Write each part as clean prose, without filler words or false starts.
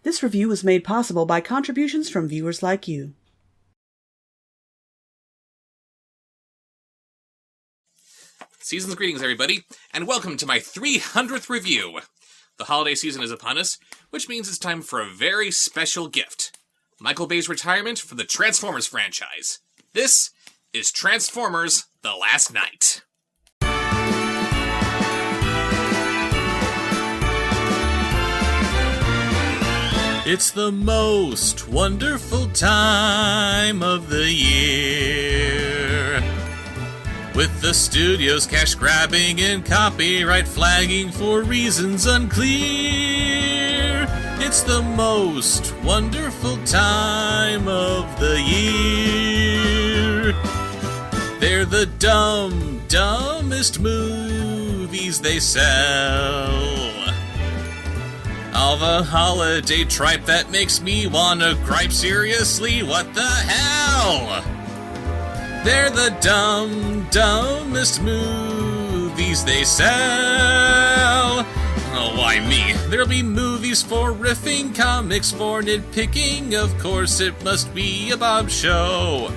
This review was made possible by contributions from viewers like you. Season's greetings, everybody, and welcome to my 300th review. The holiday season is upon us, which means it's time for a very special gift. Michael Bay's retirement from the Transformers franchise. This is Transformers: The Last Knight. It's the most wonderful time of the year, with the studio's cash grabbing and copyright flagging for reasons unclear. It's the most wonderful time of the year. They're the dumbest movies they sell. All the holiday tripe that makes me wanna gripe. Seriously, what the hell? They're the dumbest movies they sell. Oh, why me? There'll be movies for riffing, comics for nitpicking. Of course, it must be a Bob show.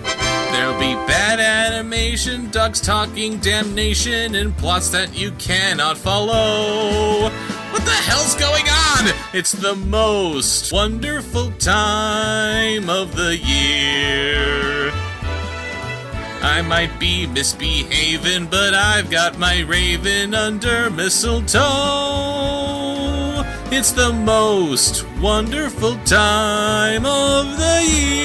There'll be bad animation, dogs talking, damnation, and plots that you cannot follow. What the hell's going on? It's the most wonderful time of the year. I might be misbehaving, but I've got my raven under mistletoe. It's the most wonderful time of the year.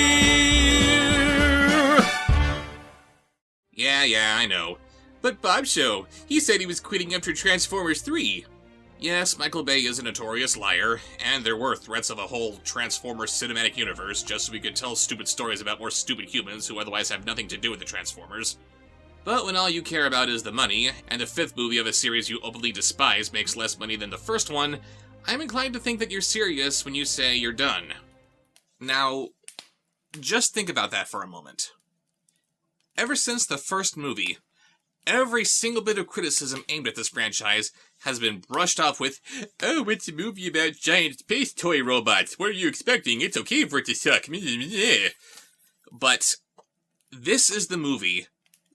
Yeah, I know. But Bob Show, he said he was quitting after Transformers 3. Yes, Michael Bay is a notorious liar, and there were threats of a whole Transformers cinematic universe just so we could tell stupid stories about more stupid humans who otherwise have nothing to do with the Transformers. But when all you care about is the money, and the fifth movie of a series you openly despise makes less money than the first one, I'm inclined to think that you're serious when you say you're done. Now, just think about that for a moment. Ever since the first movie, every single bit of criticism aimed at this franchise has been brushed off with, "Oh, it's a movie about giant space toy robots. What are you expecting? It's okay for it to suck." But this is the movie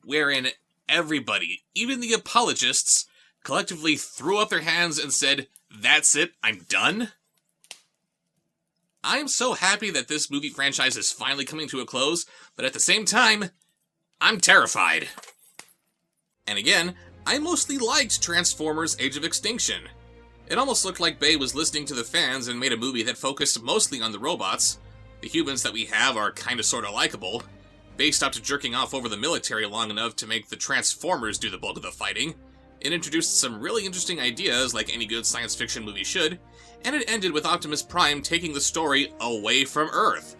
wherein everybody, even the apologists, collectively threw up their hands and said, "That's it, I'm done." I'm so happy that this movie franchise is finally coming to a close, but at the same time, I'm terrified. And again, I mostly liked Transformers: Age of Extinction. It almost looked like Bay was listening to the fans and made a movie that focused mostly on the robots. The humans that we have are kinda sorta likable. Bay stopped jerking off over the military long enough to make the Transformers do the bulk of the fighting. It introduced some really interesting ideas, like any good science fiction movie should, and it ended with Optimus Prime taking the story away from Earth.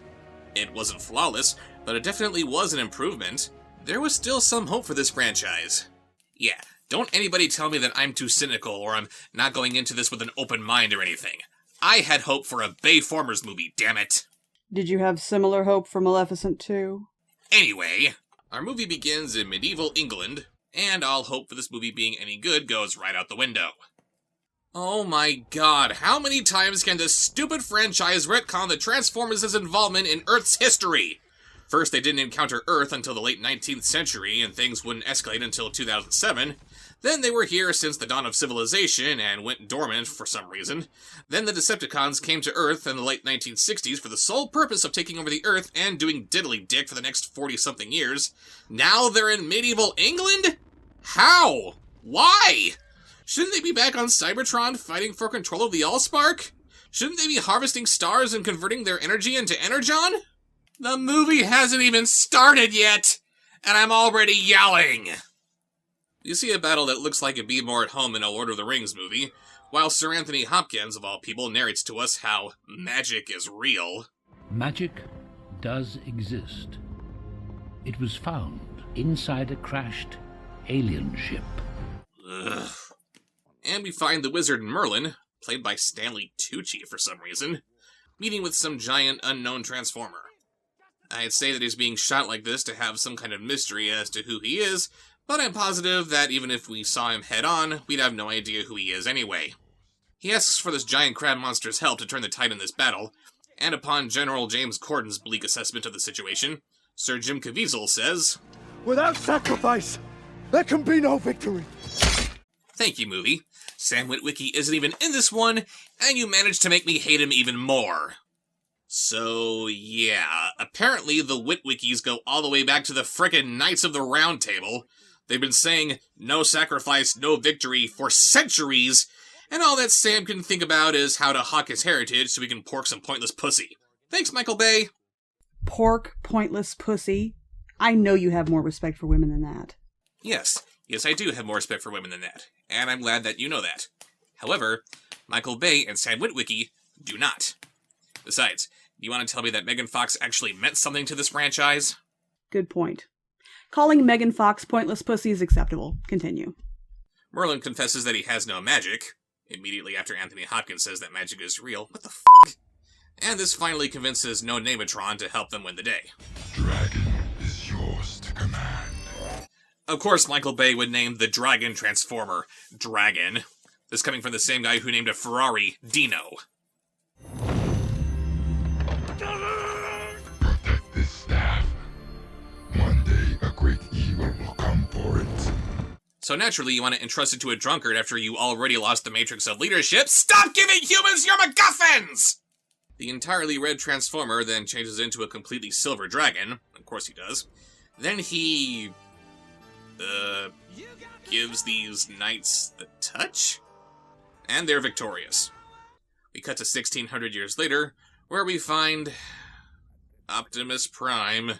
It wasn't flawless, but it definitely was an improvement. There was still some hope for this franchise. Yeah, don't anybody tell me that I'm too cynical or I'm not going into this with an open mind or anything. I had hope for a Bayformers movie, damn it. Did you have similar hope for Maleficent 2? Anyway, our movie begins in medieval England, and all hope for this movie being any good goes right out the window. Oh my god, how many times can this stupid franchise retcon the Transformers' involvement in Earth's history? First, they didn't encounter Earth until the late 19th century, and things wouldn't escalate until 2007. Then they were here since the dawn of civilization, and went dormant for some reason. Then the Decepticons came to Earth in the late 1960s for the sole purpose of taking over the Earth and doing diddly-dick for the next 40-something years. Now they're in medieval England? How? Why? Shouldn't they be back on Cybertron fighting for control of the Allspark? Shouldn't they be harvesting stars and converting their energy into energon? The movie hasn't even started yet, and I'm already yelling! You see a battle that looks like it'd be more at home in a Lord of the Rings movie, while Sir Anthony Hopkins, of all people, narrates to us how magic is real. Magic does exist. It was found inside a crashed alien ship. Ugh. And we find the wizard Merlin, played by Stanley Tucci for some reason, meeting with some giant unknown transformer. I'd say that he's being shot like this to have some kind of mystery as to who he is, but I'm positive that even if we saw him head on, we'd have no idea who he is anyway. He asks for this giant crab monster's help to turn the tide in this battle, and upon General James Corden's bleak assessment of the situation, Sir Jim Caviezel says, "Without sacrifice, there can be no victory." Thank you, movie. Sam Witwicky isn't even in this one, and you managed to make me hate him even more. So, yeah, apparently the Witwickies go all the way back to the frickin' Knights of the Round Table. They've been saying, no sacrifice, no victory, for centuries, and all that Sam can think about is how to hawk his heritage so he can pork some pointless pussy. Thanks, Michael Bay. Pork, pointless pussy. I know you have more respect for women than that. Yes, I do have more respect for women than that, and I'm glad that you know that. However, Michael Bay and Sam Witwicky do not. Besides, do you want to tell me that Megan Fox actually meant something to this franchise? Good point. Calling Megan Fox pointless pussy is acceptable. Continue. Merlin confesses that he has no magic, immediately after Anthony Hopkins says that magic is real. What the f***? And this finally convinces No Nametron to help them win the day. Dragon is yours to command. Of course, Michael Bay would name the Dragon Transformer Dragon. This coming from the same guy who named a Ferrari Dino. Protect this staff. One day a great evil will come for it. So naturally, you want to entrust it to a drunkard after you already lost the matrix of leadership. Stop giving humans your MacGuffins! The entirely red Transformer then changes into a completely silver dragon. Of course he does. Then he... gives these knights the touch? And they're victorious. We cut to 1600 years later, where we find Optimus Prime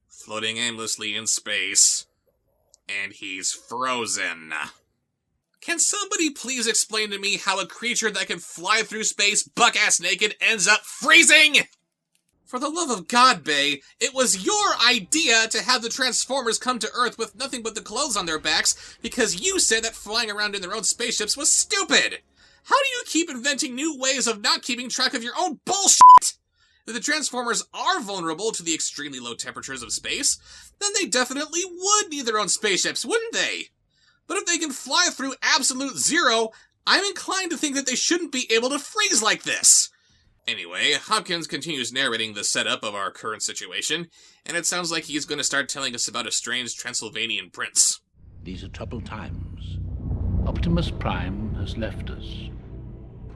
floating aimlessly in space, and he's frozen. Can somebody please explain to me how a creature that can fly through space buck-ass naked ends up freezing? For the love of God, Bay, it was your idea to have the Transformers come to Earth with nothing but the clothes on their backs because you said that flying around in their own spaceships was stupid! How do you keep inventing new ways of not keeping track of your own bullshit? If the Transformers are vulnerable to the extremely low temperatures of space, then they definitely would need their own spaceships, wouldn't they? But if they can fly through absolute zero, I'm inclined to think that they shouldn't be able to freeze like this. Anyway, Hopkins continues narrating the setup of our current situation, and it sounds like he's going to start telling us about a strange Transylvanian prince. These are troubled times. Optimus Prime has left us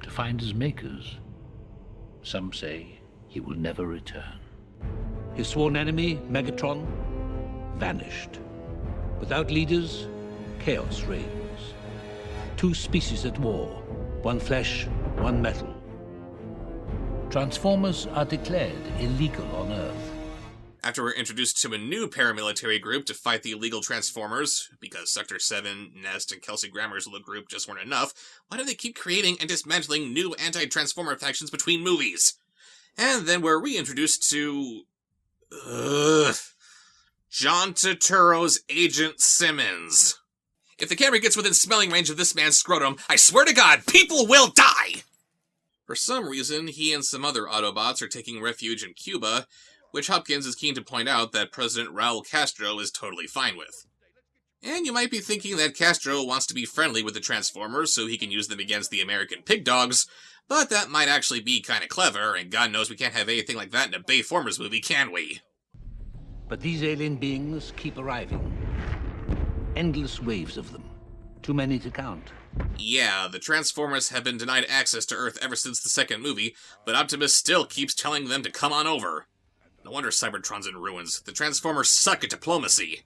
to find his makers. Some say he will never return. His sworn enemy, Megatron, vanished. Without leaders, chaos reigns. Two species at war, one flesh, one metal. Transformers are declared illegal on Earth. After we're introduced to a new paramilitary group to fight the illegal Transformers, because Sector 7, Nest, and Kelsey Grammer's little group just weren't enough, why do they keep creating and dismantling new anti-Transformer factions between movies? And then we're reintroduced to... John Turturro's Agent Simmons. If the camera gets within smelling range of this man's scrotum, I swear to God, people will die! For some reason, he and some other Autobots are taking refuge in Cuba, which Hopkins is keen to point out that President Raul Castro is totally fine with. And you might be thinking that Castro wants to be friendly with the Transformers so he can use them against the American pig dogs, but that might actually be kinda clever, and God knows we can't have anything like that in a Bayformers movie, can we? But these alien beings keep arriving. Endless waves of them. Too many to count. Yeah, the Transformers have been denied access to Earth ever since the second movie, but Optimus still keeps telling them to come on over. No wonder Cybertron's in ruins. The Transformers suck at diplomacy.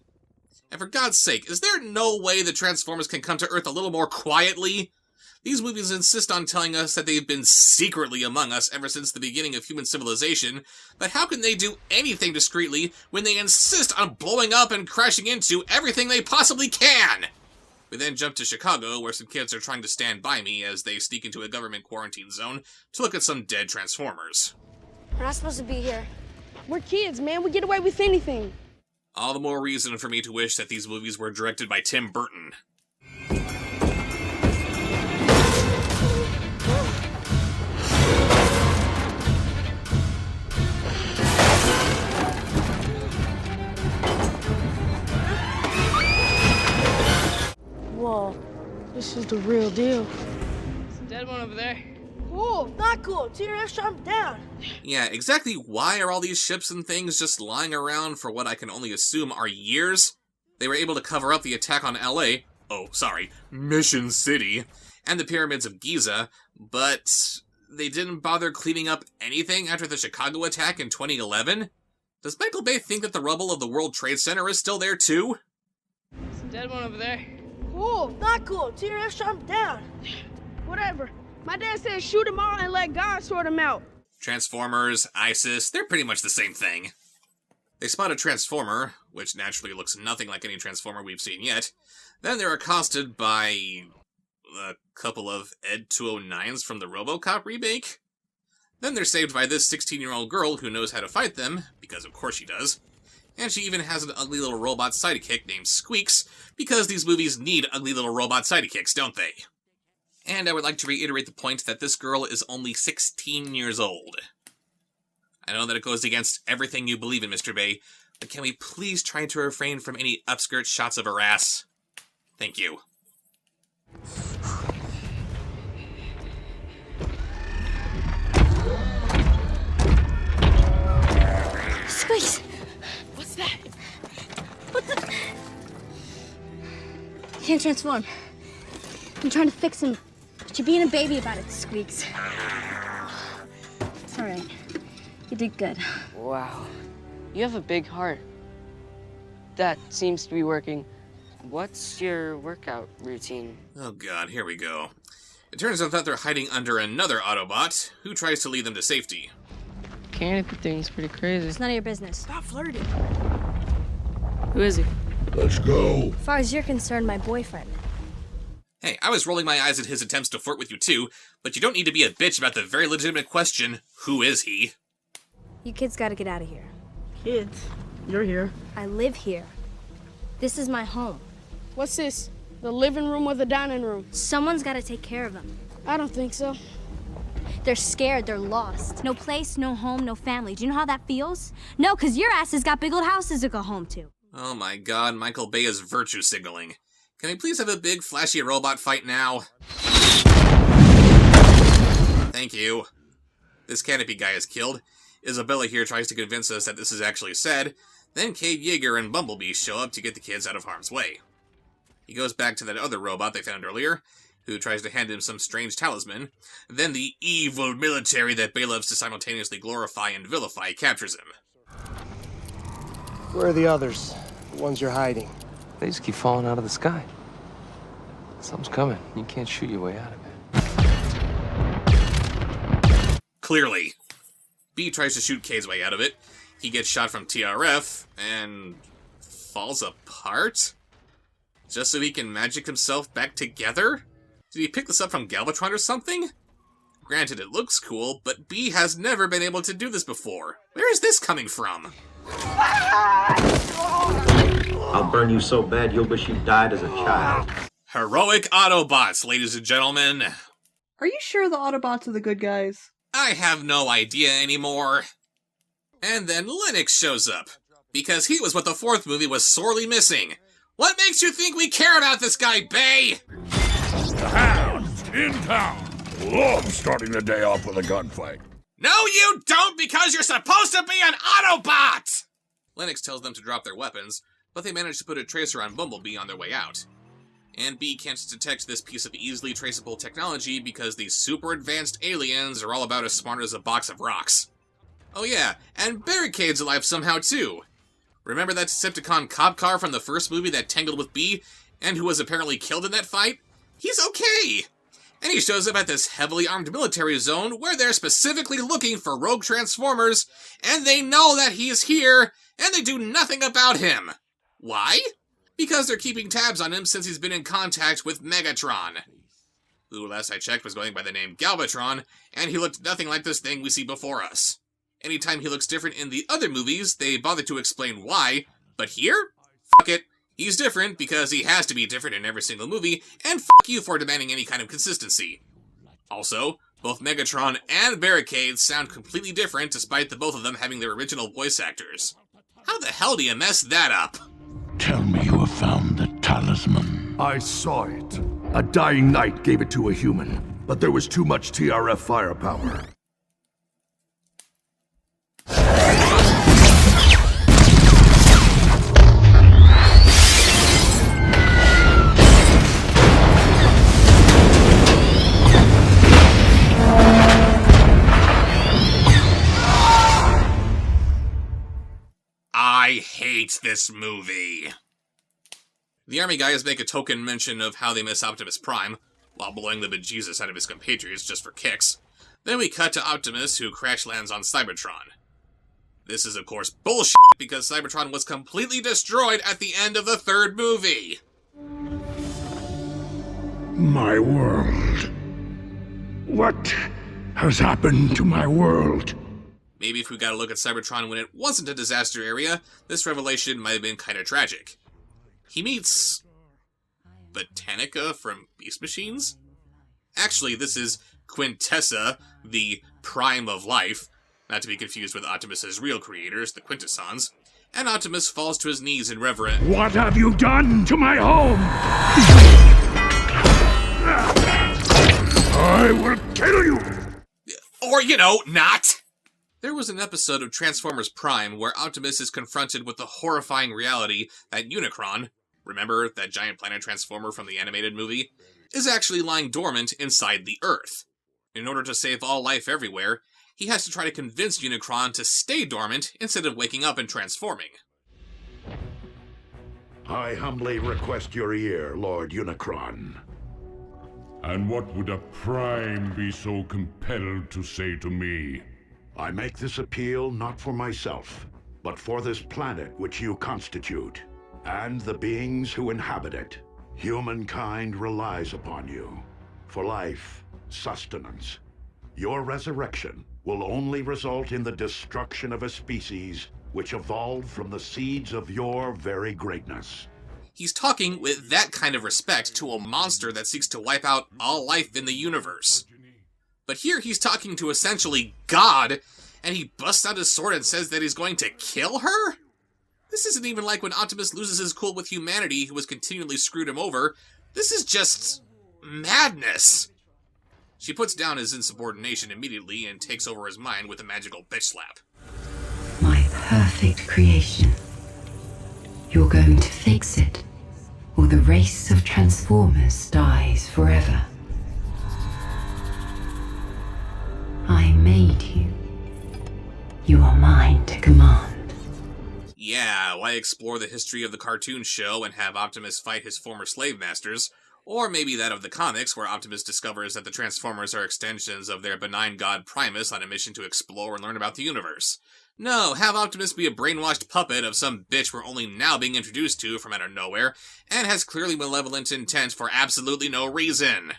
And for God's sake, is there no way the Transformers can come to Earth a little more quietly? These movies insist on telling us that they've been secretly among us ever since the beginning of human civilization, but how can they do anything discreetly when they insist on blowing up and crashing into everything they possibly can? We then jump to Chicago, where some kids are trying to stand by me as they sneak into a government quarantine zone to look at some dead Transformers. We're not supposed to be here. We're kids, man. We get away with anything. All the more reason for me to wish that these movies were directed by Tim Burton. Whoa, this is the real deal. Some dead dead one over there. Cool, not cool. TRS shot him down. Yeah, exactly why are all these ships and things just lying around for what I can only assume are years? They were able to cover up the attack on LA, Mission City, and the pyramids of Giza, but they didn't bother cleaning up anything after the Chicago attack in 2011? Does Michael Bay think that the rubble of the World Trade Center is still there too? There's a dead one over there. Cool, not cool. TRS shot him down. Whatever. My dad said shoot him all and let God sort him out. Transformers, ISIS, they're pretty much the same thing. They spot a Transformer, which naturally looks nothing like any Transformer we've seen yet. Then they're accosted by a couple of Ed 209s from the RoboCop remake. Then they're saved by this 16-year-old girl who knows how to fight them, because of course she does. And she even has an ugly little robot sidekick named Squeaks, because these movies need ugly little robot sidekicks, don't they? And I would like to reiterate the point that this girl is only 16 years old. I know that it goes against everything you believe in, Mr. Bay, but can we please try to refrain from any upskirt shots of her ass? Thank you. Squeaks. What's that? What the? He can't transform. I'm trying to fix him, but you're being a baby about it, Squeaks. It's all right. You did good. Wow. You have a big heart. That seems to be working. What's your workout routine? Oh god, here we go. It turns out that they're hiding under another Autobot, who tries to lead them to safety. Canopy thing's pretty crazy. It's none of your business. Stop flirting. Who is he? Let's go. As far as you're concerned, my boyfriend. Hey, I was rolling my eyes at his attempts to flirt with you too, but you don't need to be a bitch about the very legitimate question, who is he? You kids gotta get out of here. Kids, you're here. I live here. This is my home. What's this? The living room or the dining room? Someone's gotta take care of them. I don't think so. They're scared, they're lost. No place, no home, no family. Do you know how that feels? No, because your ass has got big old houses to go home to. Oh my god, Michael Bay is virtue signaling. Can we please have a big flashy robot fight now? Thank you. This Canopy guy is killed. Isabella here tries to convince us that this is actually said. Then Cade Yeager and Bumblebee show up to get the kids out of harm's way. He goes back to that other robot they found earlier, who tries to hand him some strange talisman. Then the evil military that Bay loves to simultaneously glorify and vilify captures him. Where are the others? The ones you're hiding? They just keep falling out of the sky. Something's coming. You can't shoot your way out of it. Clearly. B tries to shoot K's way out of it. He gets shot from TRF, and falls apart? Just so he can magic himself back together? Did he pick this up from Galvatron or something? Granted, it looks cool, but B has never been able to do this before. Where is this coming from? I'll burn you so bad you'll wish you died as a child. Heroic Autobots, ladies and gentlemen. Are you sure the Autobots are the good guys? I have no idea anymore. And then Lennox shows up, because he was what the fourth movie was sorely missing. What makes you think we care about this guy, Bay? The Hound's in town. Love starting the day off with a gunfight. No, you don't, because you're supposed to be an Autobot! Lennox tells them to drop their weapons, but they manage to put a tracer on Bumblebee on their way out. And B can't detect this piece of easily traceable technology because these super advanced aliens are all about as smart as a box of rocks. Oh yeah, and Barricade's alive somehow too. Remember that Decepticon cop car from the first movie that tangled with B, and who was apparently killed in that fight? He's okay! And he shows up at this heavily armed military zone where they're specifically looking for rogue Transformers, and they know that he's here, and they do nothing about him. Why? Because they're keeping tabs on him since he's been in contact with Megatron, who last I checked was going by the name Galvatron, and he looked nothing like this thing we see before us. Anytime he looks different in the other movies, they bother to explain why, but here? Fuck it. He's different because he has to be different in every single movie, and fuck you for demanding any kind of consistency. Also, both Megatron and Barricade sound completely different despite the both of them having their original voice actors. How the hell do you mess that up? Tell me you have found the talisman. I saw it. A dying knight gave it to a human. but there was too much TRF firepower. I hate this movie. The army guys make a token mention of how they miss Optimus Prime, while blowing the bejesus out of his compatriots just for kicks. Then we cut to Optimus, who crash lands on Cybertron. This is of course bullshit, because Cybertron was completely destroyed at the end of the third movie. My world. What has happened to my world? Maybe if we got a look at Cybertron when it wasn't a disaster area, this revelation might have been kinda tragic. He meets Botanica from Beast Machines? Actually, this is Quintessa, the Prime of Life, not to be confused with Optimus's real creators, the Quintessons, and Optimus falls to his knees in reverent. What have you done to my home? I will kill you! Or, not! There was an episode of Transformers Prime where Optimus is confronted with the horrifying reality that Unicron, remember that giant planet transformer from the animated movie, is actually lying dormant inside the Earth. In order to save all life everywhere, he has to try to convince Unicron to stay dormant instead of waking up and transforming. I humbly request your ear, Lord Unicron. And what would a Prime be so compelled to say to me? I make this appeal not for myself, but for this planet which you constitute, and the beings who inhabit it. Humankind relies upon you for life, sustenance. Your resurrection will only result in the destruction of a species which evolved from the seeds of your very greatness. He's talking with that kind of respect to a monster that seeks to wipe out all life in the universe. But here he's talking to essentially God, and he busts out his sword and says that he's going to kill her? This isn't even like when Optimus loses his cool with humanity, who has continually screwed him over. This is just madness. She puts down his insubordination immediately and takes over his mind with a magical bitch slap. My perfect creation. You're going to fix it, or the race of Transformers dies forever. I made you. You are mine to command. Yeah, why explore the history of the cartoon show and have Optimus fight his former slave masters? Or maybe that of the comics, where Optimus discovers that the Transformers are extensions of their benign god Primus on a mission to explore and learn about the universe. No, have Optimus be a brainwashed puppet of some bitch we're only now being introduced to from out of nowhere, and has clearly malevolent intent for absolutely no reason.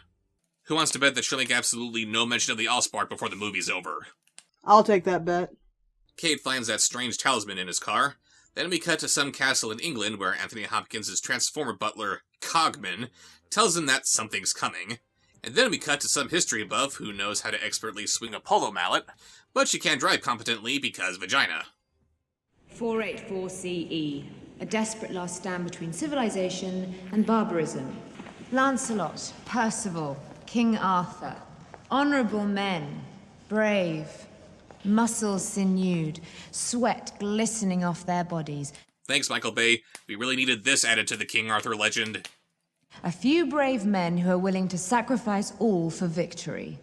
Who wants to bet that she'll make absolutely no mention of the Allspark before the movie's over? I'll take that bet. Cade finds that strange talisman in his car. Then we cut to some castle in England where Anthony Hopkins' Transformer butler, Cogman, tells him that something's coming. And then we cut to some history buff who knows how to expertly swing a polo mallet, but she can't drive competently because vagina. 484 CE. A desperate last stand between civilization and barbarism. Lancelot, Percival, King Arthur. Honorable men. Brave. Muscles sinewed. Sweat glistening off their bodies. Thanks, Michael Bay. We really needed this added to the King Arthur legend. A few brave men who are willing to sacrifice all for victory.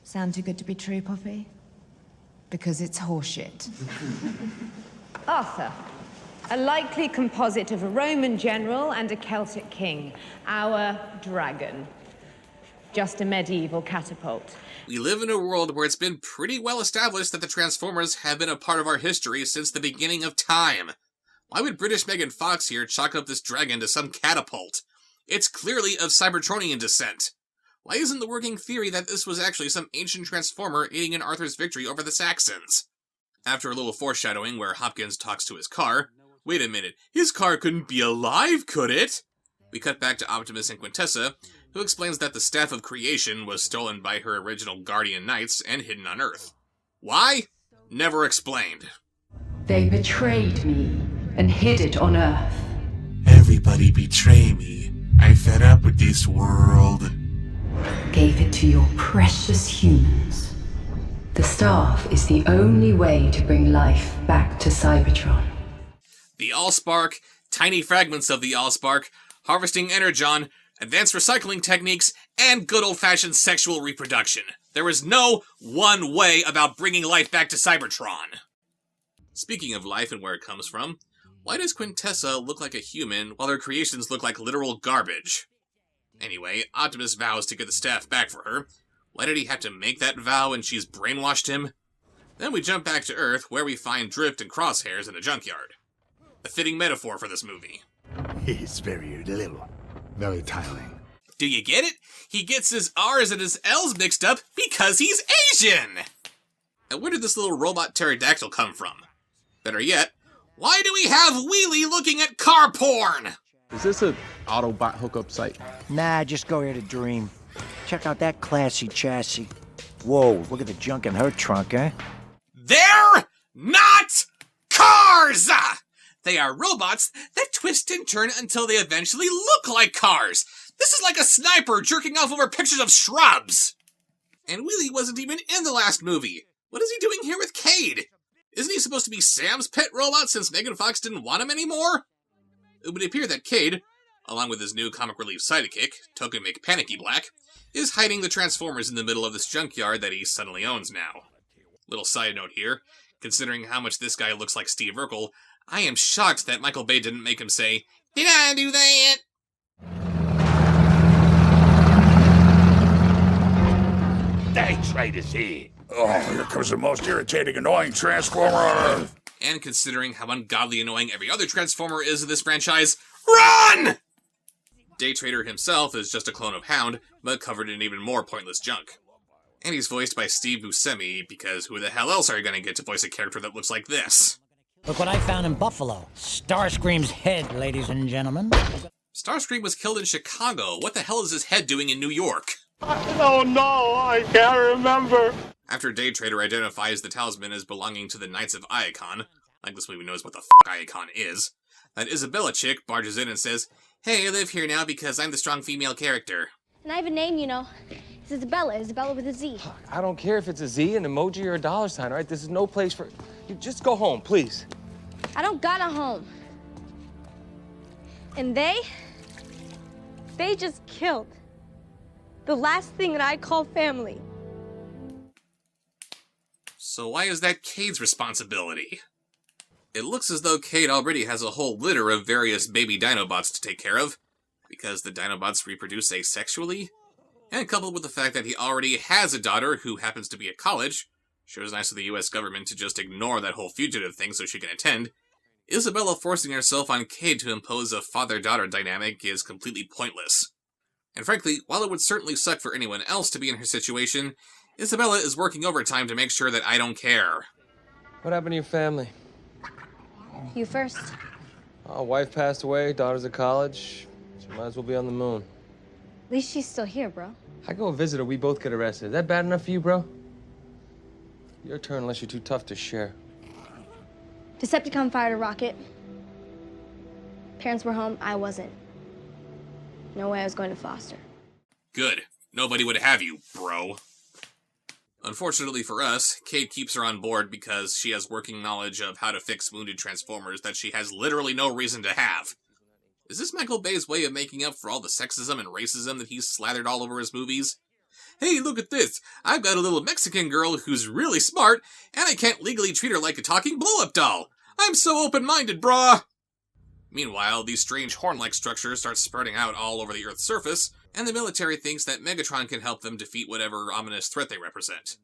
Sound too good to be true, Poppy? Because it's horseshit. Arthur. A likely composite of a Roman general and a Celtic king. Our dragon. Just a medieval catapult. We live in a world where it's been pretty well established that the Transformers have been a part of our history since the beginning of time. Why would British Megan Fox here chalk up this dragon to some catapult? It's clearly of Cybertronian descent. Why isn't the working theory that this was actually some ancient Transformer aiding in Arthur's victory over the Saxons? After a little foreshadowing where Hopkins talks to his car, wait a minute, his car couldn't be alive, could it? We cut back to Optimus and Quintessa, who explains that the Staff of Creation was stolen by her original Guardian Knights and hidden on Earth. Why? Never explained. They betrayed me and hid it on Earth. Everybody betray me. I'm fed up with this world. gave it to your precious humans. The staff is the only way to bring life back to Cybertron. The Allspark, tiny fragments of the Allspark, harvesting energon, advanced recycling techniques, and good old-fashioned sexual reproduction. There is no one way about bringing life back to Cybertron. Speaking of life and where it comes from, why does Quintessa look like a human while her creations look like literal garbage? Anyway, Optimus vows to get the staff back for her. Why did he have to make that vow when she's brainwashed him? Then we jump back to Earth, where we find Drift and Crosshairs in a junkyard. A fitting metaphor for this movie. He's very little, very tiny. Do you get it? He gets his R's and his L's mixed up because he's Asian! And where did this little robot pterodactyl come from? Better yet, why do we have Wheelie looking at car porn? Is this a Autobot hookup site? Nah, just go here to dream. Check out that classy chassis. Whoa, look at the junk in her trunk, eh? They're not cars! They are robots that twist and turn until they eventually look like cars. This is like a sniper jerking off over pictures of shrubs. And Wheelie wasn't even in the last movie. What is he doing here with Cade? Isn't he supposed to be Sam's pet robot since Megan Fox didn't want him anymore? It would appear that Cade, along with his new comic relief sidekick, Token McPanicky Black, is hiding the Transformers in the middle of this junkyard that he suddenly owns now. Little side note here, considering how much this guy looks like Steve Urkel, I am shocked that Michael Bay didn't make him say, "Did I do that?" They trade us here. Oh, here comes the most irritating, annoying Transformer on Earth. And considering how ungodly annoying every other Transformer is in this franchise, run! Day Trader himself is just a clone of Hound, but covered in even more pointless junk. And he's voiced by Steve Buscemi, because who the hell else are you gonna get to voice a character that looks like this? Look what I found in Buffalo. Starscream's head, ladies and gentlemen. Starscream was killed in Chicago. What the hell is his head doing in New York? Oh no, I can't remember. After Day Trader identifies the talisman as belonging to the Knights of Iacon, like this movie knows what the Iacon is, that Isabella chick barges in and says, "Hey, I live here now because I'm the strong female character." And I have a name, you know. It's Isabella. Isabella with a Z. I don't care if it's a Z, an emoji, or a dollar sign, all right? This is no place for... You just go home, please. I don't got a home. And they just killed the last thing that I call family. So why is that Cade's responsibility? It looks as though Cade already has a whole litter of various baby Dinobots to take care of, because the Dinobots reproduce asexually, and coupled with the fact that he already has a daughter who happens to be at college, sure is nice of the US government to just ignore that whole fugitive thing so she can attend, Isabella forcing herself on Cade to impose a father-daughter dynamic is completely pointless. And frankly, while it would certainly suck for anyone else to be in her situation, Isabella is working overtime to make sure that I don't care. What happened to your family? You first. Oh, wife passed away, daughter's at college. She might as well be on the moon. At least she's still here, bro. I go visit her, we both get arrested. Is that bad enough for you, bro? Your turn unless you're too tough to share. Decepticon fired a rocket. Parents were home, I wasn't. No way I was going to foster. Good. Nobody would have you, bro. Unfortunately for us, Cade keeps her on board because she has working knowledge of how to fix wounded Transformers that she has literally no reason to have. Is this Michael Bay's way of making up for all the sexism and racism that he's slathered all over his movies? Hey, look at this! I've got a little Mexican girl who's really smart, and I can't legally treat her like a talking blow-up doll! I'm so open-minded, brah! Meanwhile, these strange horn-like structures start spreading out all over the Earth's surface, and the military thinks that Megatron can help them defeat whatever ominous threat they represent.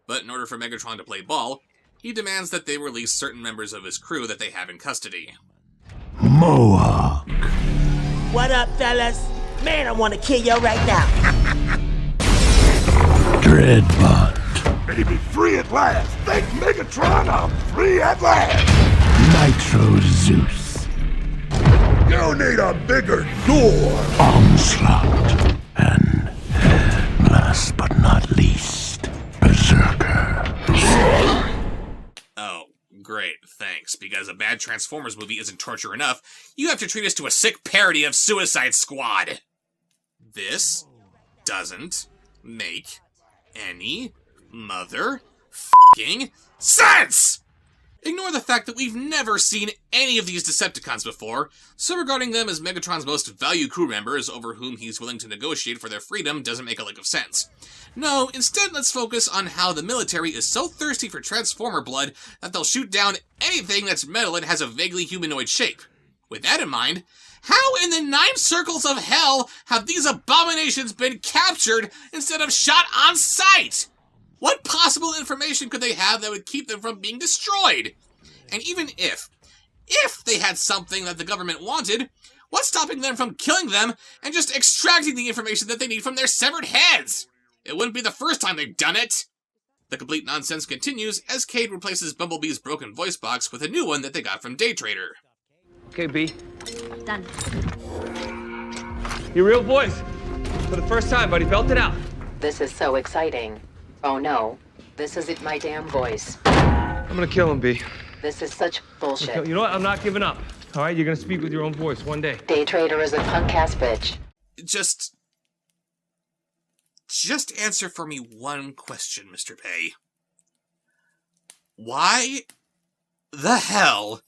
But in order for Megatron to play ball, he demands that they release certain members of his crew that they have in custody. Mohawk. What up, fellas? Man, I want to kill you right now. Dreadbot. Baby, free at last. Thank Megatron, I'm free at last. Nitro Zeus. You need a bigger door. Onslaught. And last but not least, Berserker. Oh, great, thanks. Because a bad Transformers movie isn't torture enough, you have to treat us to a sick parody of Suicide Squad. This doesn't make any mother-f***ing sense! Ignore the fact that we've never seen any of these Decepticons before, so regarding them as Megatron's most valued crew members over whom he's willing to negotiate for their freedom doesn't make a lick of sense. No, instead let's focus on how the military is so thirsty for Transformer blood that they'll shoot down anything that's metal and has a vaguely humanoid shape. With that in mind, how in the 9 circles of hell have these abominations been captured instead of shot on sight? What possible information could they have that would keep them from being destroyed? And even if they had something that the government wanted, what's stopping them from killing them and just extracting the information that they need from their severed heads? It wouldn't be the first time they've done it. The complete nonsense continues as Cade replaces Bumblebee's broken voice box with a new one that they got from Day Trader. Okay, B. Done. Your real voice. For the first time, buddy. Belt it out. This is so exciting. Oh no, this isn't my damn voice. I'm gonna kill him, B. This is such bullshit. You know what? I'm not giving up. All right, you're gonna speak with your own voice one day. Day Trader is a punk-ass bitch. Just answer for me one question, Mr. Pay. Why the hell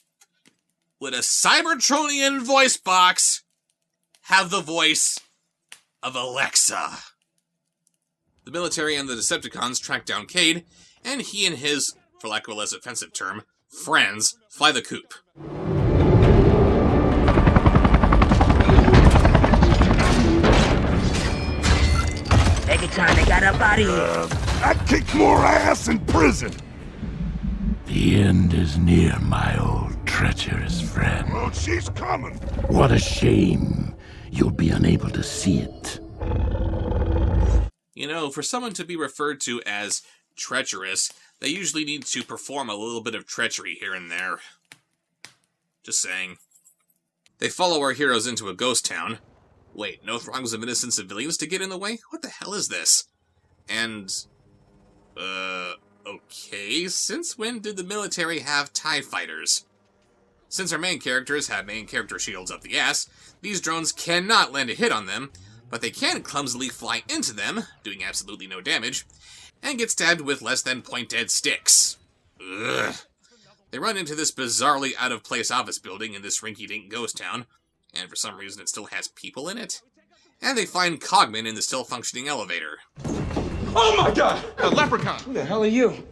would a Cybertronian voice box have the voice of Alexa? The military and the Decepticons track down Cade, and he and his, for lack of a less offensive term, friends fly the coop. Megatron, they got up out of here. I kicked more ass in prison. The end is near, my old treacherous friend. Well, she's coming. What a shame. You'll be unable to see it. You know, for someone to be referred to as treacherous, they usually need to perform a little bit of treachery here and there. Just saying. They follow our heroes into a ghost town. Wait, no throngs of innocent civilians to get in the way? What the hell is this? And, okay, since when did the military have TIE fighters? Since our main characters have main character shields up the ass, these drones cannot land a hit on them, but they can clumsily fly into them, doing absolutely no damage, and get stabbed with less than point-dead sticks. Ugh. They run into this bizarrely out-of-place office building in this rinky-dink ghost town, and for some reason it still has people in it. And they find Cogman in the still-functioning elevator. Oh my god! A leprechaun! Who the hell are you?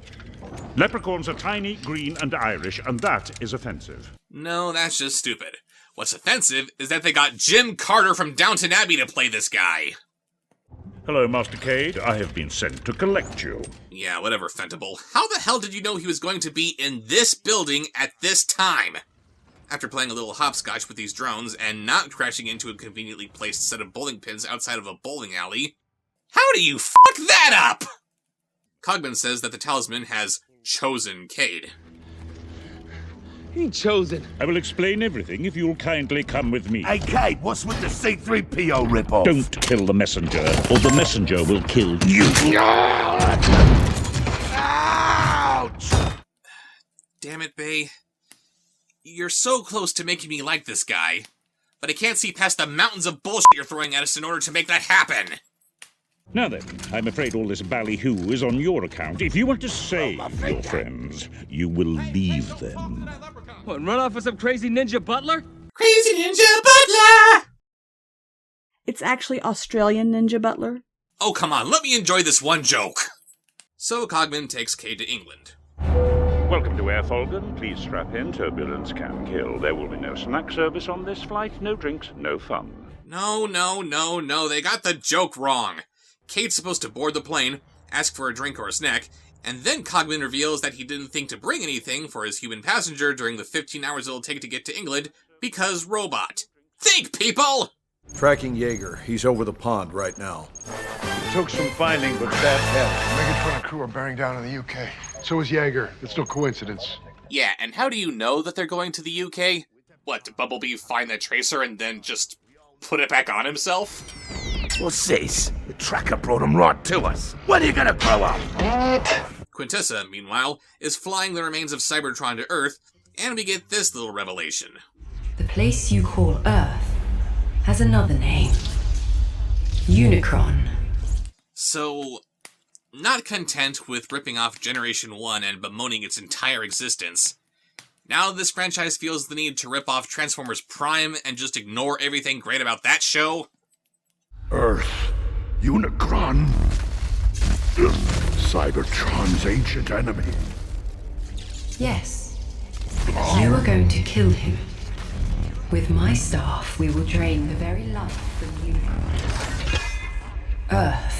Leprechauns are tiny, green, and Irish, and that is offensive. No, that's just stupid. What's offensive is that they got Jim Carter from Downton Abbey to play this guy. Hello, Master Cade. I have been sent to collect you. Yeah, whatever, Fentable. How the hell did you know he was going to be in this building at this time? After playing a little hopscotch with these drones and not crashing into a conveniently placed set of bowling pins outside of a bowling alley, how do you fuck that up? Cogman says that the talisman has chosen Cade. He ain't chosen. I will explain everything if you'll kindly come with me. Hey, Kate, what's with the C-3PO ripoff? Don't kill the messenger, or the messenger will kill you. Ouch! Damn it, Bay. You're so close to making me like this guy, but I can't see past the mountains of bullshit you're throwing at us in order to make that happen. Now then, I'm afraid all this ballyhoo is on your account. If you want to save your friends, you will leave them. What, run off with some crazy ninja butler? Crazy ninja butler! It's actually Australian Ninja Butler. Oh, come on, let me enjoy this one joke. So Cogman takes Cade to England. Welcome to Air Folgan. Please strap in. Turbulence can kill. There will be no snack service on this flight. No drinks, no fun. No, they got the joke wrong. Cade's supposed to board the plane, ask for a drink or a snack, and then Cogman reveals that he didn't think to bring anything for his human passenger during the 15 hours it'll take to get to England, because robot. Think, people! Tracking Jaeger. He's over the pond right now. It took some finding, but that Megatron and crew are bearing down in the UK. So is Jaeger. It's no coincidence. Yeah, and how do you know that they're going to the UK? What, did Bumblebee find the tracer and then just put it back on himself? Well, sis, the tracker brought him right to us. When are you gonna grow up? Quintessa, meanwhile, is flying the remains of Cybertron to Earth, and we get this little revelation. The place you call Earth has another name. Unicron. So, not content with ripping off Generation 1 and bemoaning its entire existence, now this franchise feels the need to rip off Transformers Prime and just ignore everything great about that show? Earth, Unicron, Cybertron's ancient enemy. Yes. You are going to kill him. With my staff, we will drain the very life from you. Earth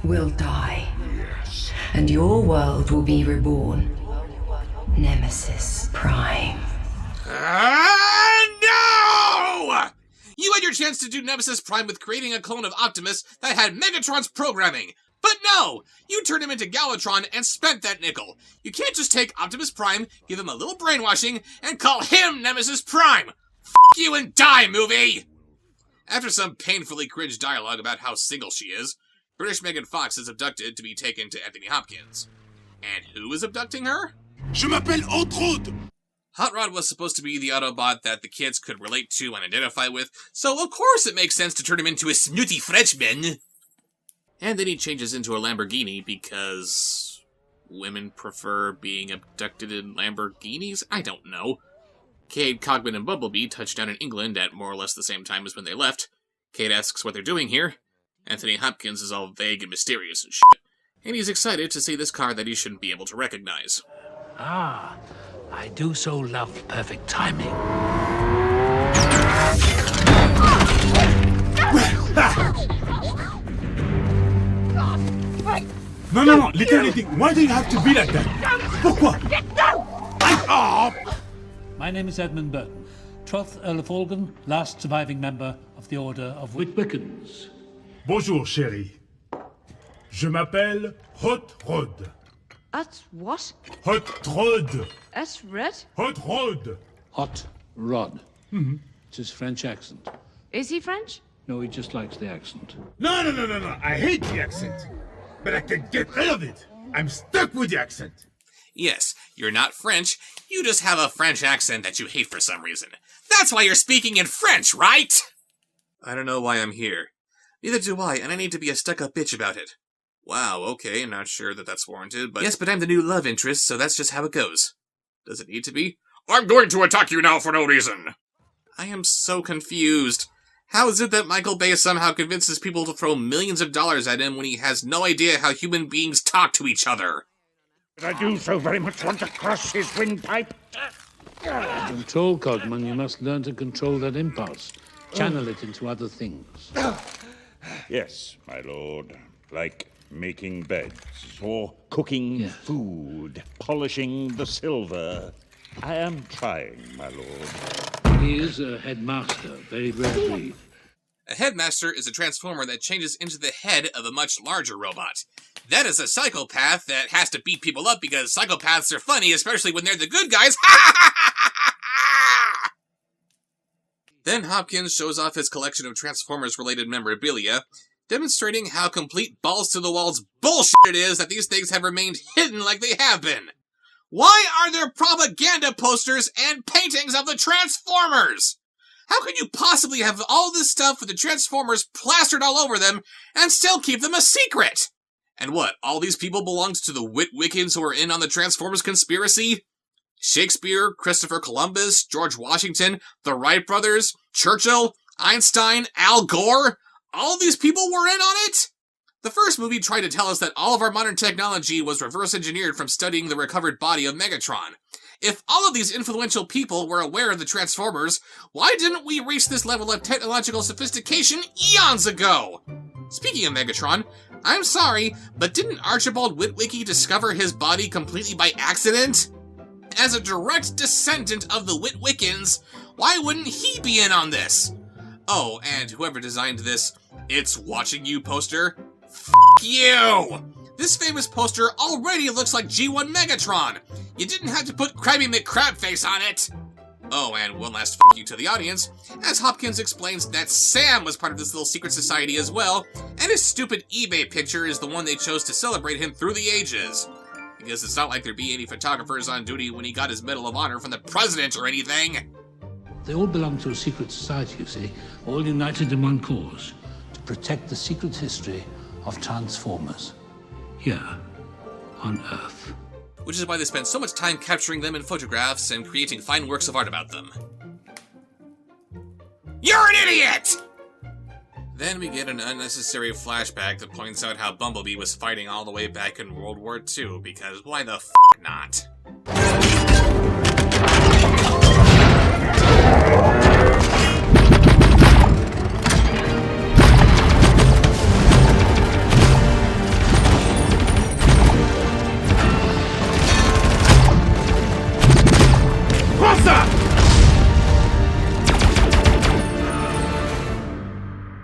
will die. Yes. And your world will be reborn. Nemesis Prime. No! You had your chance to do Nemesis Prime with creating a clone of Optimus that had Megatron's programming. But no! You turned him into Galvatron and spent that nickel. You can't just take Optimus Prime, give him a little brainwashing, and call him Nemesis Prime! F*** you and die, movie! After some painfully cringe dialogue about how single she is, British Megan Fox is abducted to be taken to Anthony Hopkins. And who is abducting her? Je m'appelle Hot Rod! Hot Rod was supposed to be the Autobot that the kids could relate to and identify with, so of course it makes sense to turn him into a snooty Frenchman. And then he changes into a Lamborghini because women prefer being abducted in Lamborghinis? I don't know. Cade, Cogman, and Bumblebee touch down in England at more or less the same time as when they left. Cade asks what they're doing here. Anthony Hopkins is all vague and mysterious and shit. And he's excited to see this car that he shouldn't be able to recognize. Ah, I do so love perfect timing. No, little thing. Why do you have to be like that? Pourquoi? My name is Edmund Burton, 12th Earl of Algan, last surviving member of the Order of Whitwickens. Bonjour, chérie. Je m'appelle Hot Rod. At what? Hot Rod. At red? Hot Rod. Hot Rod. Mm-hmm. It's his French accent. Is he French? No, he just likes the accent. No. I hate the accent. But I can get rid of it. I'm stuck with the accent. Yes, you're not French. You just have a French accent that you hate for some reason. That's why you're speaking in French, right? I don't know why I'm here. Neither do I, and I need to be a stuck-up bitch about it. Wow, okay, not sure that that's warranted, but... Yes, but I'm the new love interest, so that's just how it goes. Does it need to be? I'm going to attack you now for no reason. I am so confused. How is it that Michael Bay somehow convinces people to throw millions of dollars at him when he has no idea how human beings talk to each other? I do so very much want to crush his windpipe. Control, Cogman. You must learn to control that impulse. Channel it into other things. Yes, my lord. Like making beds, or cooking food, polishing the silver. I am trying, my lord. He is a headmaster, very rare breed. A headmaster is a transformer that changes into the head of a much larger robot. That is a psychopath that has to beat people up because psychopaths are funny, especially when they're the good guys. Then Hopkins shows off his collection of Transformers-related memorabilia, demonstrating how complete balls-to-the-walls bullshit it is that these things have remained hidden like they have been. Why are there propaganda posters and paintings of the Transformers? How can you possibly have all this stuff with the Transformers plastered all over them and still keep them a secret? And what, all these people belonged to the Whitwickens who were in on the Transformers conspiracy? Shakespeare, Christopher Columbus, George Washington, the Wright brothers, Churchill, Einstein, Al Gore? All these people were in on it? The first movie tried to tell us that all of our modern technology was reverse engineered from studying the recovered body of Megatron. If all of these influential people were aware of the Transformers, why didn't we reach this level of technological sophistication eons ago? Speaking of Megatron, I'm sorry, but didn't Archibald Witwicky discover his body completely by accident? As a direct descendant of the Whitwickens, why wouldn't he be in on this? Oh, and whoever designed this "It's Watching You" poster, F*** you! This famous poster already looks like G1 Megatron. You didn't have to put Krabby McCrabface on it. Oh, and one last f*** you to the audience, as Hopkins explains that Sam was part of this little secret society as well, and his stupid eBay picture is the one they chose to celebrate him through the ages. Because it's not like there'd be any photographers on duty when he got his Medal of Honor from the President or anything. They all belong to a secret society, you see, all united in one cause, to protect the secret history of Transformers, here on Earth. Which is why they spend so much time capturing them in photographs and creating fine works of art about them. You're an idiot! Then we get an unnecessary flashback that points out how Bumblebee was fighting all the way back in World War II, because why the f*** not?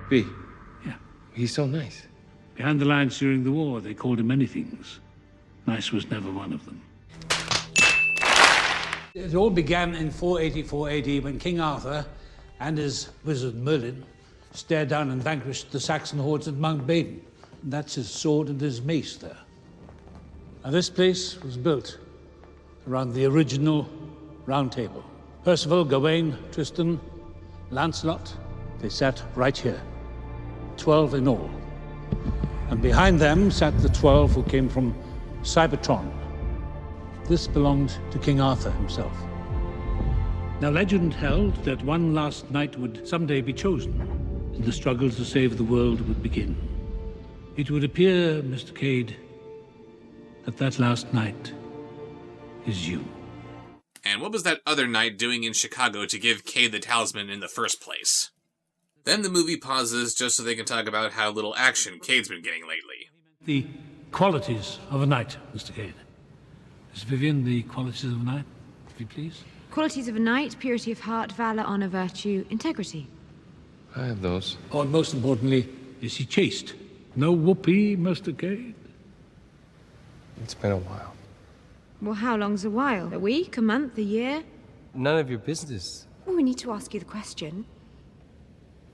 B. Yeah. He's so nice. Behind the lines during the war, they called him many things. Nice was never one of them. It all began in 484 AD when King Arthur and his wizard Merlin stared down and vanquished the Saxon hordes at Mount Baden. And that's his sword and his mace there. Now this place was built around the original Round Table. Percival, Gawain, Tristan, Lancelot, they sat right here. 12 in all. And behind them sat the 12 who came from Cybertron. This belonged to King Arthur himself. Now legend held that one last knight would someday be chosen, and the struggle to save the world would begin. It would appear, Mr. Cade, that that last knight is you. And what was that other knight doing in Chicago to give Cade the talisman in the first place? Then the movie pauses just so they can talk about how little action Cade's been getting lately. The qualities of a knight, Mr. Cade. Miss Vivian, the qualities of a knight, if you please. Qualities of a knight: purity of heart, valor, honor, virtue, integrity. I have those. Oh, and most importantly, is he chaste? No whoopee, Mr. Cade? It's been a while. Well, how long's a while? A week, a month, a year? None of your business. Well, we need to ask you the question.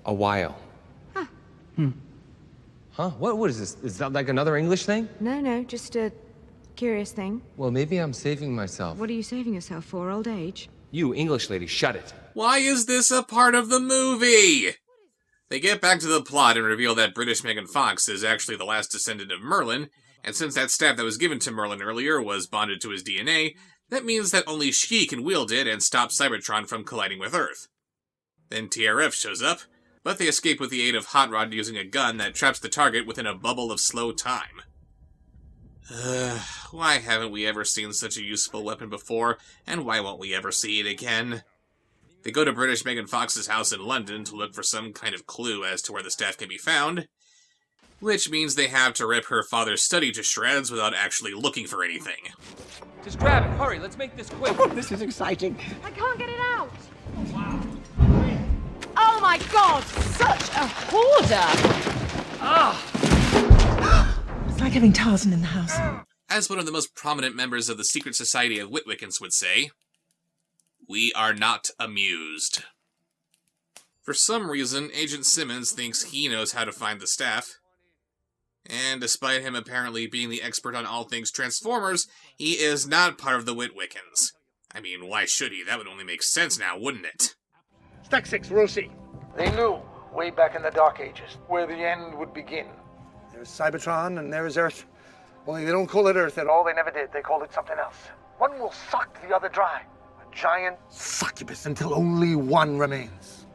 A while. Huh? What is this? Is that like another English thing? No, just a curious thing. Well, maybe I'm saving myself. What are you saving yourself for, old age? You, English lady, shut it. Why is this a part of the movie? They get back to the plot and reveal that British Megan Fox is actually the last descendant of Merlin, and since that staff that was given to Merlin earlier was bonded to his DNA, that means that only she can wield it and stop Cybertron from colliding with Earth. Then TRF shows up, but they escape with the aid of Hot Rod using a gun that traps the target within a bubble of slow time. Why haven't we ever seen such a useful weapon before, and why won't we ever see it again? They go to British Megan Fox's house in London to look for some kind of clue as to where the staff can be found, which means they have to rip her father's study to shreds without actually looking for anything. Just grab it. Hurry, let's make this quick. This is exciting. I can't get it out. Oh my god, such a hoarder! It's like having Tarzan in the house. As one of the most prominent members of the secret society of Witwickens would say, we are not amused. For some reason, Agent Simmons thinks he knows how to find the staff. And despite him apparently being the expert on all things Transformers, he is not part of the Witwickens. I mean, why should he? That would only make sense now, wouldn't it? Stack 6, row C. They knew, way back in the Dark Ages, where the end would begin. There's Cybertron and there is Earth. Only they don't call it Earth at all, they never did. They call it something else. One will suck the other dry. A giant succubus until only one remains.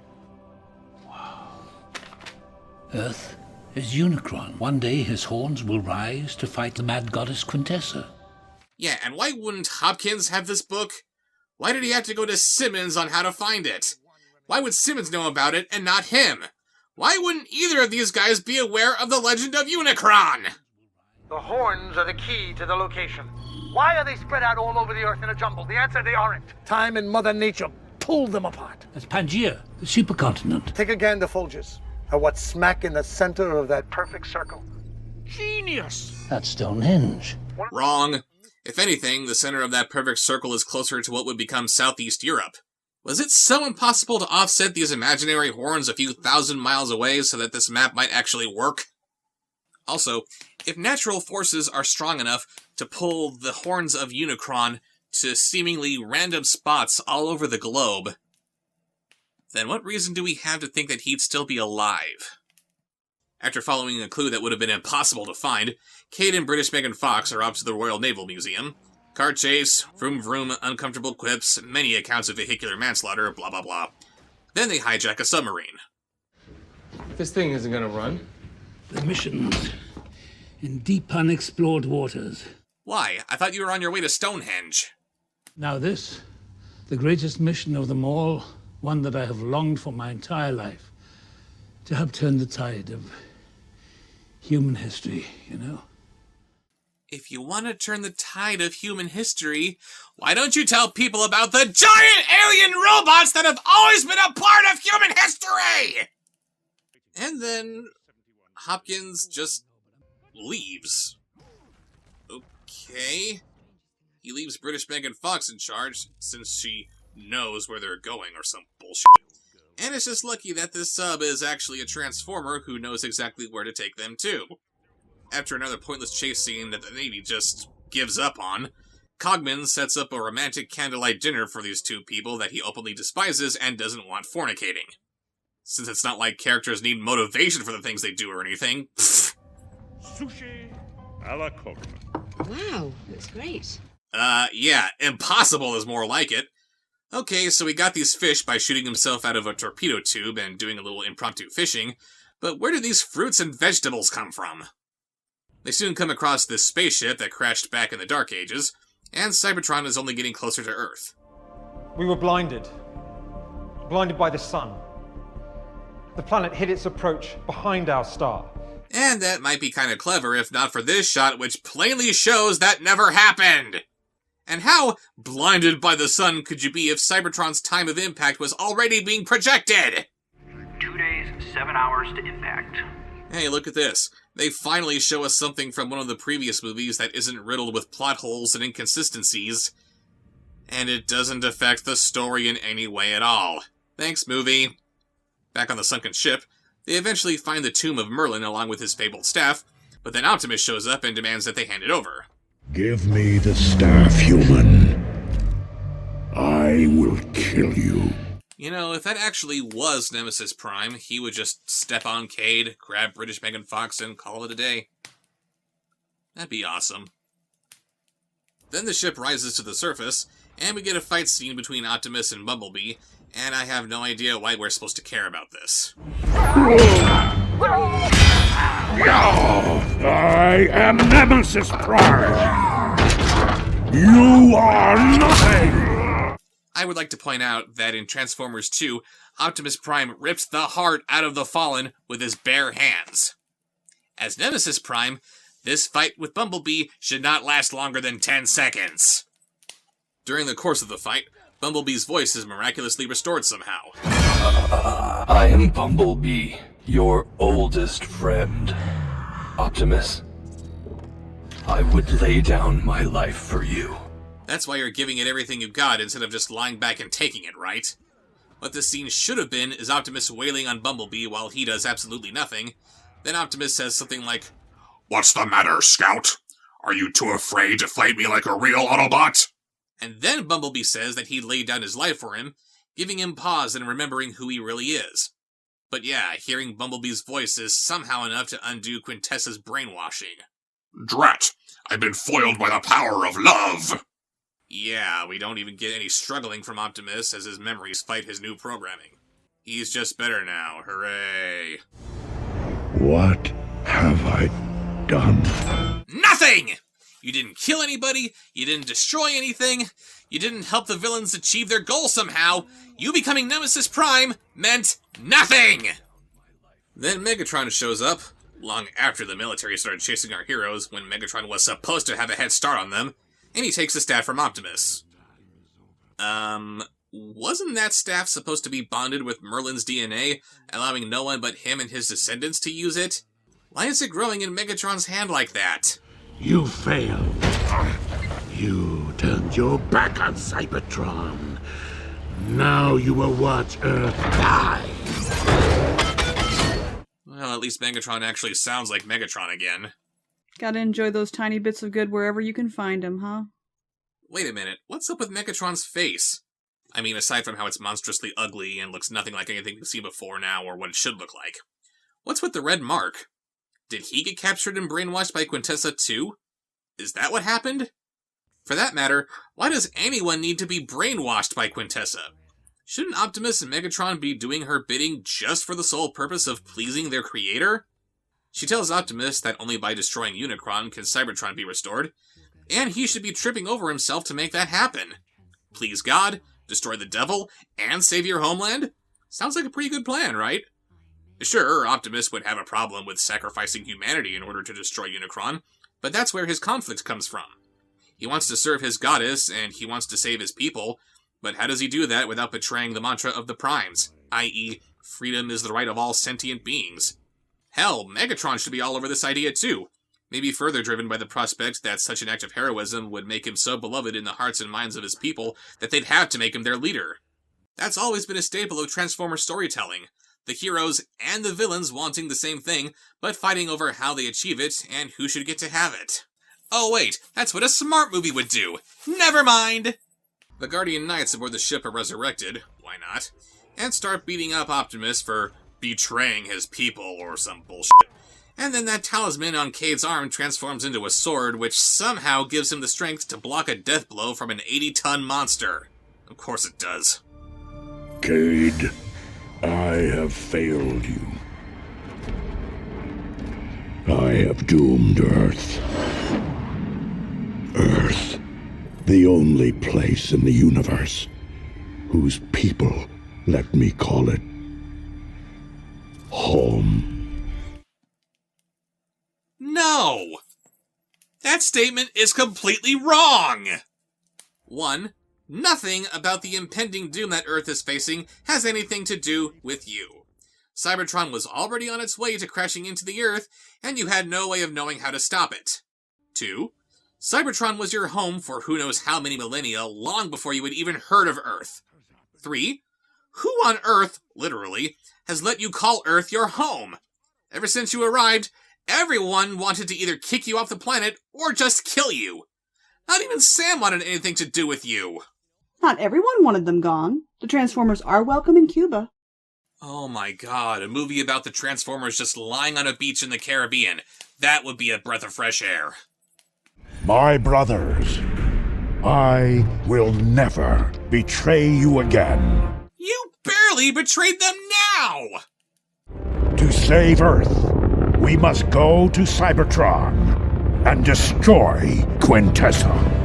Earth is Unicron. One day his horns will rise to fight the mad goddess Quintessa. Yeah, and why wouldn't Hopkins have this book? Why did he have to go to Simmons on how to find it? Why would Simmons know about it and not him? Why wouldn't either of these guys be aware of the legend of Unicron? The horns are the key to the location. Why are they spread out all over the Earth in a jumble? The answer, they aren't. Time and Mother Nature pulled them apart. That's Pangaea, the supercontinent. Take a gander, Folgers, at what's smack in the center of that perfect circle. Genius! That's Stonehenge. Wrong. If anything, the center of that perfect circle is closer to what would become Southeast Europe. Was it so impossible to offset these imaginary horns a few thousand miles away so that this map might actually work? Also, if natural forces are strong enough to pull the horns of Unicron to seemingly random spots all over the globe, then what reason do we have to think that he'd still be alive? After following a clue that would have been impossible to find, Cade and British Megan Fox are off to the Royal Naval Museum. Car chase, vroom vroom, uncomfortable quips, many accounts of vehicular manslaughter, blah blah blah. Then they hijack a submarine. This thing isn't gonna run. The missions in deep unexplored waters. Why? I thought you were on your way to Stonehenge. Now this, the greatest mission of them all, one that I have longed for my entire life, to help turn the tide of human history, you know? If you want to turn the tide of human history, why don't you tell people about the giant alien robots that have always been a part of human history? And then Hopkins just leaves. Okay. He leaves British Megan Fox in charge, since she knows where they're going or some bullshit. And it's just lucky that this sub is actually a transformer who knows exactly where to take them to. After another pointless chase scene that the Navy just gives up on, Cogman sets up a romantic candlelight dinner for these two people that he openly despises and doesn't want fornicating. Since it's not like characters need motivation for the things they do or anything. Pfft. Sushi a la Cogman. Wow, that's great. Yeah, impossible is more like it. Okay, so he got these fish by shooting himself out of a torpedo tube and doing a little impromptu fishing, but where do these fruits and vegetables come from? They soon come across this spaceship that crashed back in the Dark Ages, and Cybertron is only getting closer to Earth. We were blinded. Blinded by the sun. The planet hid its approach behind our star. And that might be kind of clever if not for this shot, which plainly shows that never happened! And how blinded by the sun could you be if Cybertron's time of impact was already being projected? 2 days, 7 hours to impact. Hey, look at this. They finally show us something from one of the previous movies that isn't riddled with plot holes and inconsistencies. And it doesn't affect the story in any way at all. Thanks, movie. Back on the sunken ship, they eventually find the tomb of Merlin along with his fabled staff, but then Optimus shows up and demands that they hand it over. Give me the staff, human. I will kill you. You know, if that actually was Nemesis Prime, he would just step on Cade, grab British Megan Fox, and call it a day. That'd be awesome. Then the ship rises to the surface, and we get a fight scene between Optimus and Bumblebee, and I have no idea why we're supposed to care about this. I am Nemesis Prime. You are nothing. I would like to point out that in Transformers 2, Optimus Prime rips the heart out of the Fallen with his bare hands. As Nemesis Prime, this fight with Bumblebee should not last longer than 10 seconds. During the course of the fight, Bumblebee's voice is miraculously restored somehow. I am Bumblebee, your oldest friend. Optimus, I would lay down my life for you. That's why you're giving it everything you've got instead of just lying back and taking it, right? What this scene should have been is Optimus wailing on Bumblebee while he does absolutely nothing. Then Optimus says something like, "What's the matter, Scout? Are you too afraid to fight me like a real Autobot?" And then Bumblebee says that he laid down his life for him, giving him pause and remembering who he really is. But yeah, hearing Bumblebee's voice is somehow enough to undo Quintessa's brainwashing. Drat! I've been foiled by the power of love! Yeah, we don't even get any struggling from Optimus as his memories fight his new programming. He's just better now, hooray. What have I done? Nothing! You didn't kill anybody, you didn't destroy anything, you didn't help the villains achieve their goal somehow. You becoming Nemesis Prime meant nothing! Then Megatron shows up, long after the military started chasing our heroes when Megatron was supposed to have a head start on them, and he takes the staff from Optimus. Wasn't that staff supposed to be bonded with Merlin's DNA, allowing no one but him and his descendants to use it? Why is it growing in Megatron's hand like that? You failed. You turned your back on Cybertron. Now you will watch Earth die. Well, at least Megatron actually sounds like Megatron again. Gotta enjoy those tiny bits of good wherever you can find them, huh? Wait a minute, what's up with Megatron's face? I mean, aside from how it's monstrously ugly and looks nothing like anything we've seen before now or what it should look like. What's with the red mark? Did he get captured and brainwashed by Quintessa too? Is that what happened? For that matter, why does anyone need to be brainwashed by Quintessa? Shouldn't Optimus and Megatron be doing her bidding just for the sole purpose of pleasing their creator? She tells Optimus that only by destroying Unicron can Cybertron be restored, and he should be tripping over himself to make that happen. Please God, destroy the devil, and save your homeland? Sounds like a pretty good plan, right? Sure, Optimus would have a problem with sacrificing humanity in order to destroy Unicron, but that's where his conflict comes from. He wants to serve his goddess, and he wants to save his people, but how does he do that without betraying the mantra of the Primes, i.e., freedom is the right of all sentient beings? Hell, Megatron should be all over this idea too, maybe further driven by the prospect that such an act of heroism would make him so beloved in the hearts and minds of his people that they'd have to make him their leader. That's always been a staple of Transformers storytelling, the heroes and the villains wanting the same thing, but fighting over how they achieve it and who should get to have it. Oh wait, that's what a smart movie would do! Never mind! The Guardian Knights aboard the ship are resurrected, why not, and start beating up Optimus for betraying his people or some bullshit. And then that talisman on Cade's arm transforms into a sword, which somehow gives him the strength to block a death blow from an 80-ton monster. Of course it does. Cade, I have failed you. I have doomed Earth. Earth, the only place in the universe whose people let me call it home. No! That statement is completely wrong! 1. Nothing about the impending doom that Earth is facing has anything to do with you. Cybertron was already on its way to crashing into the Earth, and you had no way of knowing how to stop it. 2. Cybertron was your home for who knows how many millennia long before you had even heard of Earth. 3. Who on Earth, literally, has let you call Earth your home? Ever since you arrived, everyone wanted to either kick you off the planet or just kill you. Not even Sam wanted anything to do with you. Not everyone wanted them gone. The Transformers are welcome in Cuba. Oh my god, a movie about the Transformers just lying on a beach in the Caribbean. That would be a breath of fresh air. My brothers, I will never betray you again. You barely betrayed them now! To save Earth, we must go to Cybertron and destroy Quintessa.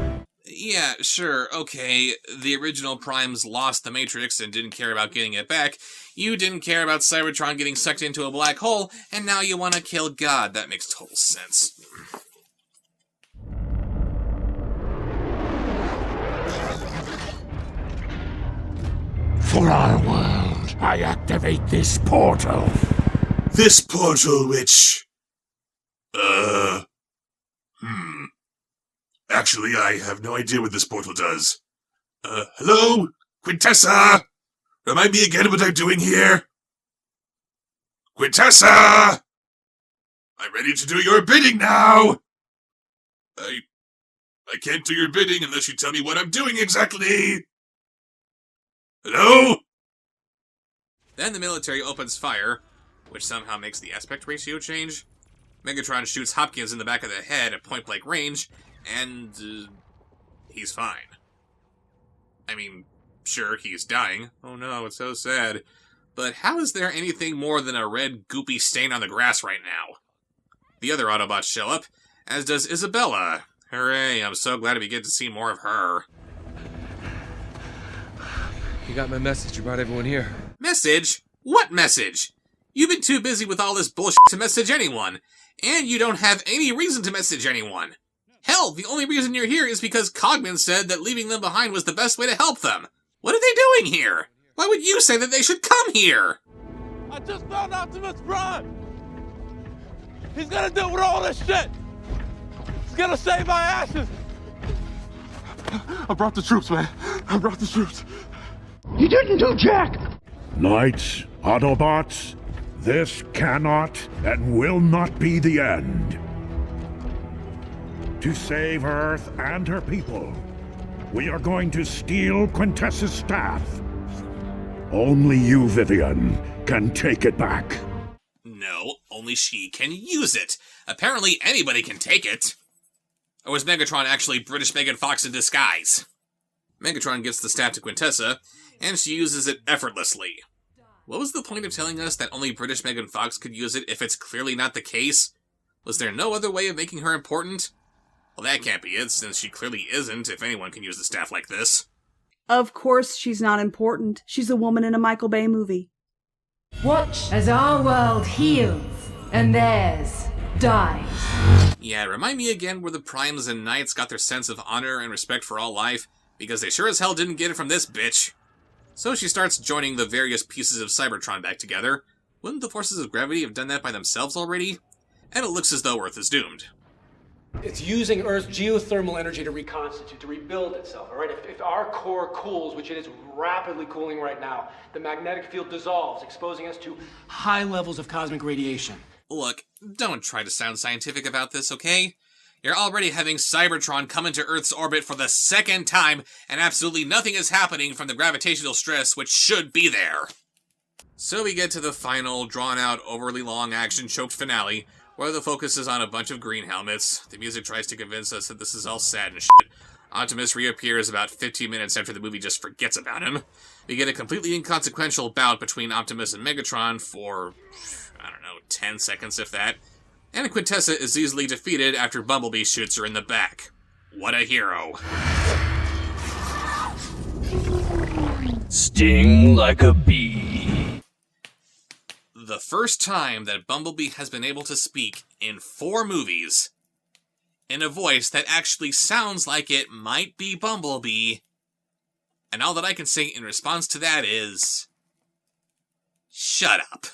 Yeah, sure, okay. The original Primes lost the Matrix and didn't care about getting it back. You didn't care about Cybertron getting sucked into a black hole, and now you want to kill God. That makes total sense. For our world, I activate this portal. This portal which... Actually, I have no idea what this portal does. Hello? Quintessa? Remind me again what I'm doing here? Quintessa! I'm ready to do your bidding now! I can't do your bidding unless you tell me what I'm doing exactly! Hello? Then the military opens fire, which somehow makes the aspect ratio change. Megatron shoots Hopkins in the back of the head at point-blank range, and he's fine. I mean, sure, he's dying. Oh no, it's so sad. But how is there anything more than a red, goopy stain on the grass right now? The other Autobots show up, as does Isabella. Hooray, I'm so glad we get to see more of her. You got my message. You brought everyone here. Message? What message? You've been too busy with all this bullshit to message anyone. And you don't have any reason to message anyone. Hell, the only reason you're here is because Cogman said that leaving them behind was the best way to help them. What are they doing here? Why would you say that they should come here? I just found Optimus Prime! He's gonna deal with all this shit! He's gonna save my asses! I brought the troops, man. I brought the troops. You didn't do jack! Knights, Autobots, this cannot and will not be the end. To save Earth and her people, we are going to steal Quintessa's staff. Only you, Vivian, can take it back. No, only she can use it. Apparently anybody can take it. Or was Megatron actually British Megan Fox in disguise? Megatron gives the staff to Quintessa, and she uses it effortlessly. What was the point of telling us that only British Megan Fox could use it if it's clearly not the case? Was there no other way of making her important? Well, that can't be it, since she clearly isn't, if anyone can use the staff like this. Of course she's not important. She's a woman in a Michael Bay movie. Watch as our world heals and theirs dies. Yeah, remind me again where the Primes and Knights got their sense of honor and respect for all life, because they sure as hell didn't get it from this bitch. So she starts joining the various pieces of Cybertron back together. Wouldn't the forces of gravity have done that by themselves already? And it looks as though Earth is doomed. It's using Earth's geothermal energy to reconstitute, to rebuild itself, all right? If our core cools, which it is rapidly cooling right now, the magnetic field dissolves, exposing us to high levels of cosmic radiation. Look, don't try to sound scientific about this, okay? You're already having Cybertron come into Earth's orbit for the second time, and absolutely nothing is happening from the gravitational stress which should be there. So we get to the final, drawn-out, overly long, action-choked finale, where the focus is on a bunch of green helmets. The music tries to convince us that this is all sad and shit. Optimus reappears about 15 minutes after the movie just forgets about him. We get a completely inconsequential bout between Optimus and Megatron for, I don't know, 10 seconds if that. And Quintessa is easily defeated after Bumblebee shoots her in the back. What a hero. Sting like a bee. The first time that Bumblebee has been able to speak in 4 movies in a voice that actually sounds like it might be Bumblebee. And all that I can say in response to that is, shut up.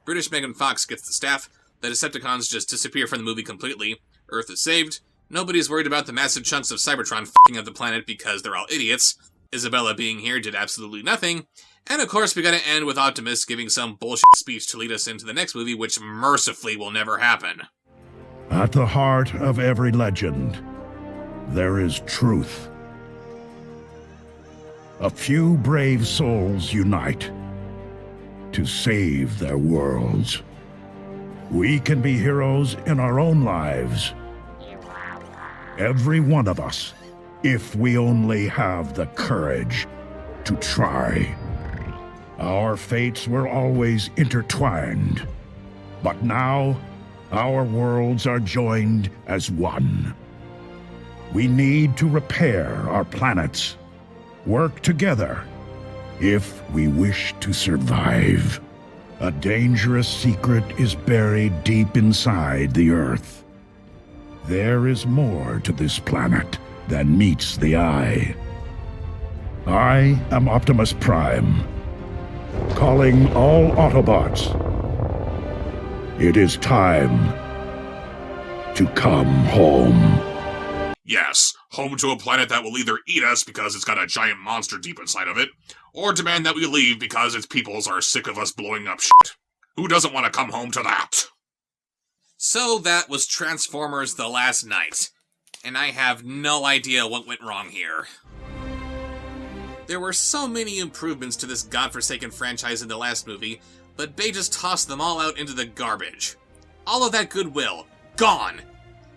British Megan Fox gets the staff, the Decepticons just disappear from the movie completely, Earth is saved, nobody's worried about the massive chunks of Cybertron f***ing up the planet because they're all idiots, Isabella being here did absolutely nothing, and of course we gotta end with Optimus giving some bullshit speech to lead us into the next movie, which mercifully will never happen. At the heart of every legend, there is truth. A few brave souls unite to save their worlds. We can be heroes in our own lives. Every one of us, if we only have the courage to try. Our fates were always intertwined, but now our worlds are joined as one. We need to repair our planets, work together, if we wish to survive. A dangerous secret is buried deep inside the Earth. There is more to this planet than meets the eye. I am Optimus Prime, calling all Autobots. It is time to come home. Yes, home to a planet that will either eat us because it's got a giant monster deep inside of it, or demand that we leave because its peoples are sick of us blowing up shit. Who doesn't want to come home to that? So that was Transformers: The Last Knight, and I have no idea what went wrong here. There were so many improvements to this godforsaken franchise in the last movie, but Bay just tossed them all out into the garbage. All of that goodwill, gone!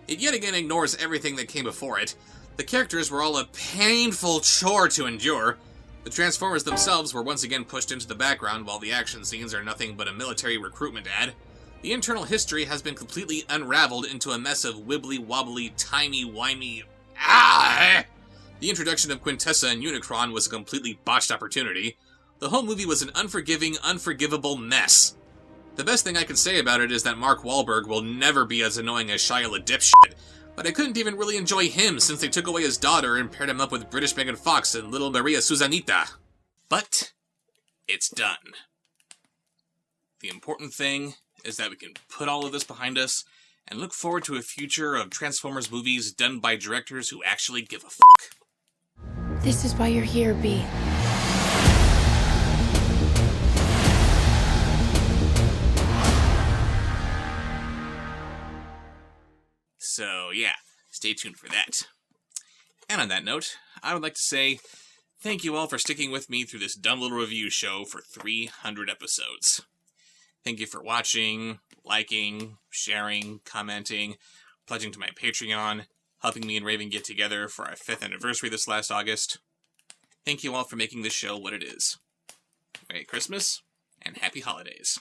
It yet again ignores everything that came before it. The characters were all a painful chore to endure. The Transformers themselves were once again pushed into the background while the action scenes are nothing but a military recruitment ad. The internal history has been completely unraveled into a mess of wibbly-wobbly, timey-wimey... The introduction of Quintessa and Unicron was a completely botched opportunity. The whole movie was an unforgiving, unforgivable mess. The best thing I can say about it is that Mark Wahlberg will never be as annoying as Shia LaDipshit, but I couldn't even really enjoy him since they took away his daughter and paired him up with British Megan Fox and little Maria Susanita. But it's done. The important thing is that we can put all of this behind us and look forward to a future of Transformers movies done by directors who actually give a fuck. This is why you're here, B. So, yeah, stay tuned for that. And on that note, I would like to say thank you all for sticking with me through this dumb little review show for 300 episodes. Thank you for watching, liking, sharing, commenting, pledging to my Patreon, helping me and Raven get together for our 5th anniversary this last August. Thank you all for making this show what it is. Merry Christmas, and Happy Holidays.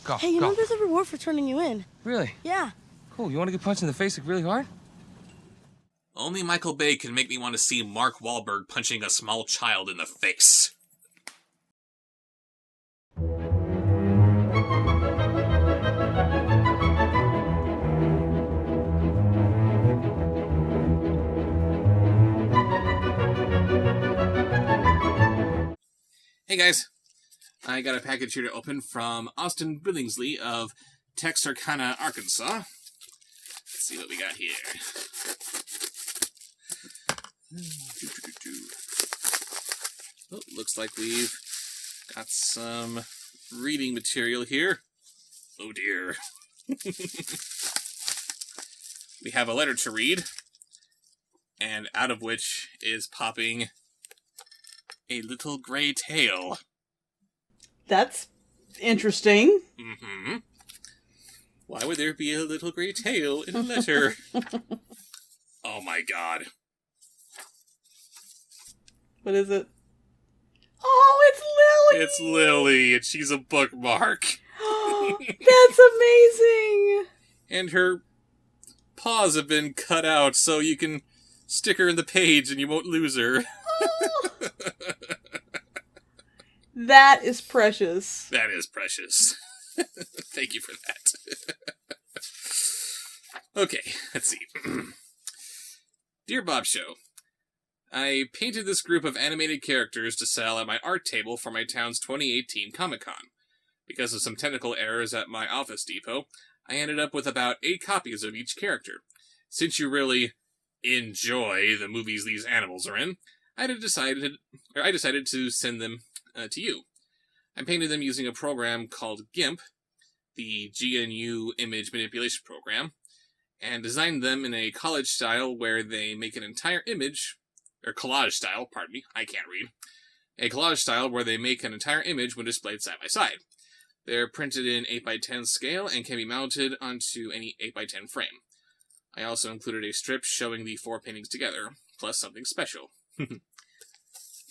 Go, Hey, you go. know there's a reward for turning you in. Really? Yeah. Cool. You want to get punched in the face like really hard? Only Michael Bay can make me want to see Mark Wahlberg punching a small child in the face. Hey guys, I got a package here to open from Austin Billingsley of Texarkana, Arkansas. Let's see what we got here. Oh, looks like we've got some reading material here. Oh dear. We have a letter to read, and out of which is popping a little gray tail. That's interesting. Mm-hmm. Why would there be a little gray tail in a letter? Oh my god. What is it? Oh, it's Lily! It's Lily, and she's a bookmark. That's amazing! And her paws have been cut out so you can stick her in the page and you won't lose her. Oh. That is precious. That is precious. Thank you for that. Okay, let's see. Dear Bob Show, I painted this group of animated characters to sell at my art table for my town's 2018 Comic-Con. Because of some technical errors at my Office Depot, I ended up with about 8 copies of each character. Since you really enjoy the movies these animals are in, I decided to send them to you. I painted them using a program called GIMP, the GNU image manipulation program, and designed them in a college style where they make an entire image, or collage style, pardon me, I can't read. A collage style where they make an entire image when displayed side by side. They're printed in 8x10 scale and can be mounted onto any 8x10 frame. I also included a strip showing the 4 paintings together, plus something special.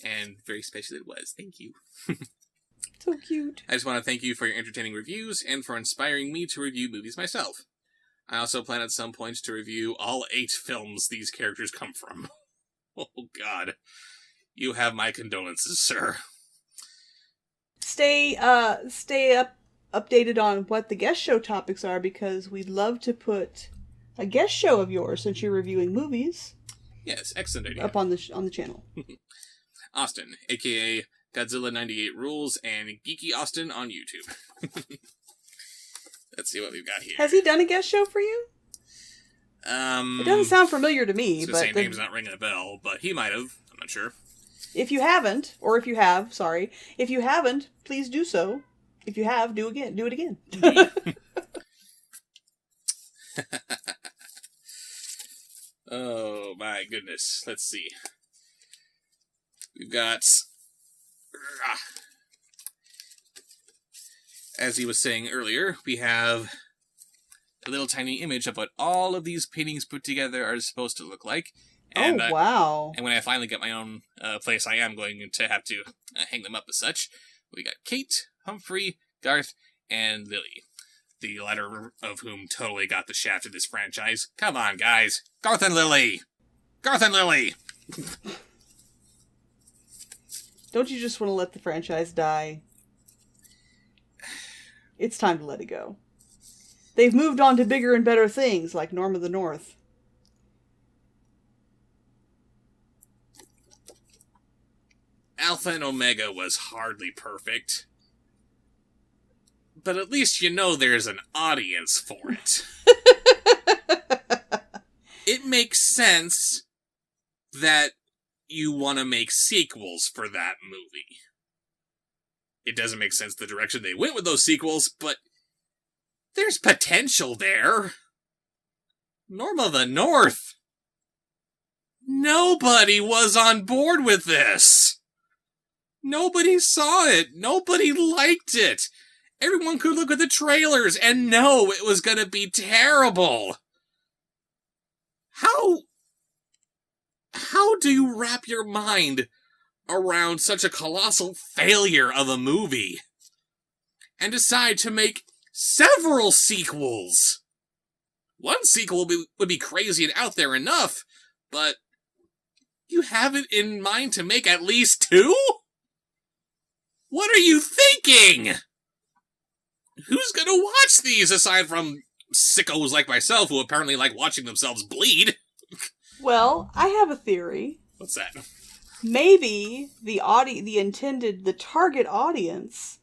And very special it was. Thank you. So cute. I just want to thank you for your entertaining reviews and for inspiring me to review movies myself. I also plan at some point to review all 8 films these characters come from. Oh, God. You have my condolences, sir. Stay updated on what the guest show topics are, because we'd love to put a guest show of yours, since you're reviewing movies. Yes, excellent idea. Up on the channel. Austin, aka Godzilla 98 Rules, and Geeky Austin on YouTube. Let's see what we've got here. Has he done a guest show for you? It doesn't sound familiar to me. The same name's not ringing a bell, but he might have. I'm not sure. If you haven't, or if you have, sorry. If you haven't, please do so. If you have, do it again. Oh my goodness. Let's see. We've got... As he was saying earlier, we have a little tiny image of what all of these paintings put together are supposed to look like. And, wow. And when I finally get my own place, I am going to have to hang them up as such. We got Kate, Humphrey, Garth, and Lily. The latter of whom totally got the shaft of this franchise. Come on, guys. Garth and Lily! Garth and Lily! Don't you just want to let the franchise die? It's time to let it go. They've moved on to bigger and better things, like Norm of the North. Alpha and Omega was hardly perfect. But at least you know there's an audience for it. It makes sense that you want to make sequels for that movie. It doesn't make sense the direction they went with those sequels, but there's potential there. Norm of the North. Nobody was on board with this. Nobody saw it. Nobody liked it. Everyone could look at the trailers and know it was going to be terrible. How do you wrap your mind around such a colossal failure of a movie and decide to make several sequels? One sequel would be crazy and out there enough, but you have it in mind to make at least 2? What are you thinking? Who's gonna watch these aside from sickos like myself who apparently like watching themselves bleed? Well, I have a theory. What's that? Maybe the target audience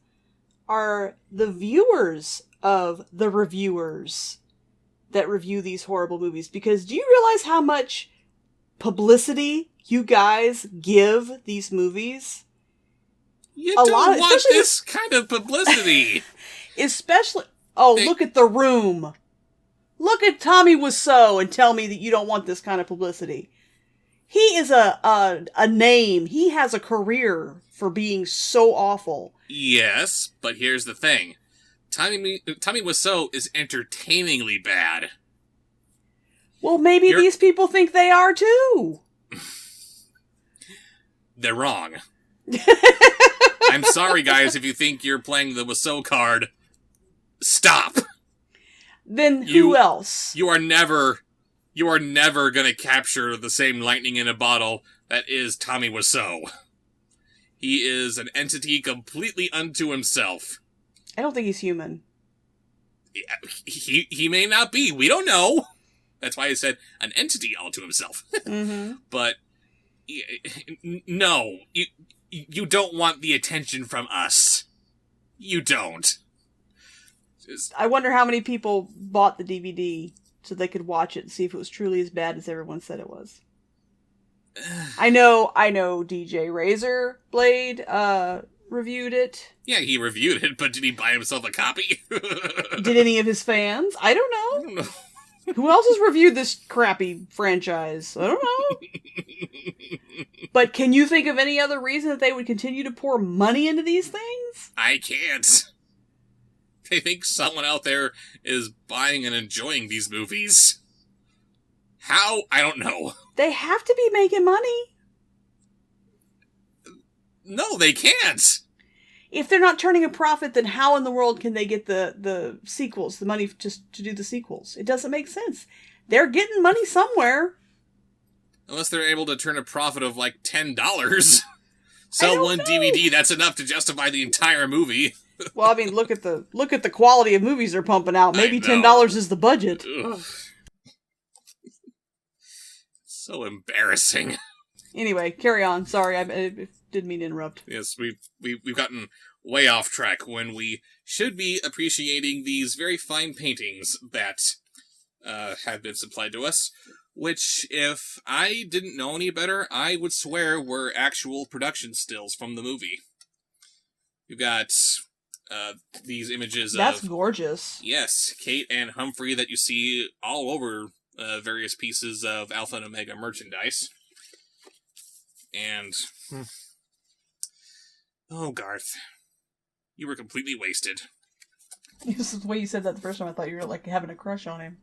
are the viewers of the reviewers that review these horrible movies. Because do you realize how much publicity you guys give these movies? You don't want this kind of publicity. Especially... look at The Room. Look at Tommy Wiseau and tell me that you don't want this kind of publicity. He is a name. He has a career for being so awful. Yes, but here's the thing. Tommy Wiseau is entertainingly bad. Well, maybe these people think they are too. They're wrong. I'm sorry, guys, if you think you're playing the Wiseau card. Stop. Then who else? You are never gonna capture the same lightning in a bottle that is Tommy Wiseau. He is an entity completely unto himself. I don't think he's human. Yeah, he may not be. We don't know. That's why I said an entity all to himself. Mm-hmm. But no, you don't want the attention from us. You don't. I wonder how many people bought the DVD so they could watch it and see if it was truly as bad as everyone said it was. I know DJ Razorblade reviewed it. Yeah, he reviewed it, but did he buy himself a copy? Did any of his fans? I don't know. Who else has reviewed this crappy franchise? I don't know. But can you think of any other reason that they would continue to pour money into these things? I can't. They think someone out there is buying and enjoying these movies. How? I don't know. They have to be making money. No, they can't. If they're not turning a profit, then how in the world can they get the sequels, the money just to do the sequels? It doesn't make sense. They're getting money somewhere. Unless they're able to turn a profit of like $10. Sell one DVD, that's enough to justify the entire movie. Well, I mean, look at the quality of movies they're pumping out. Maybe $10 is the budget. Ugh. So embarrassing. Anyway, carry on. Sorry, I didn't mean to interrupt. Yes, we've gotten way off track when we should be appreciating these very fine paintings that have been supplied to us, which, if I didn't know any better, I would swear were actual production stills from the movie. We've got these images That's gorgeous. Yes, Kate and Humphrey that you see all over various pieces of Alpha and Omega merchandise. And... Oh, Garth. You were completely wasted. This is the way you said that the first time. I thought you were, like, having a crush on him.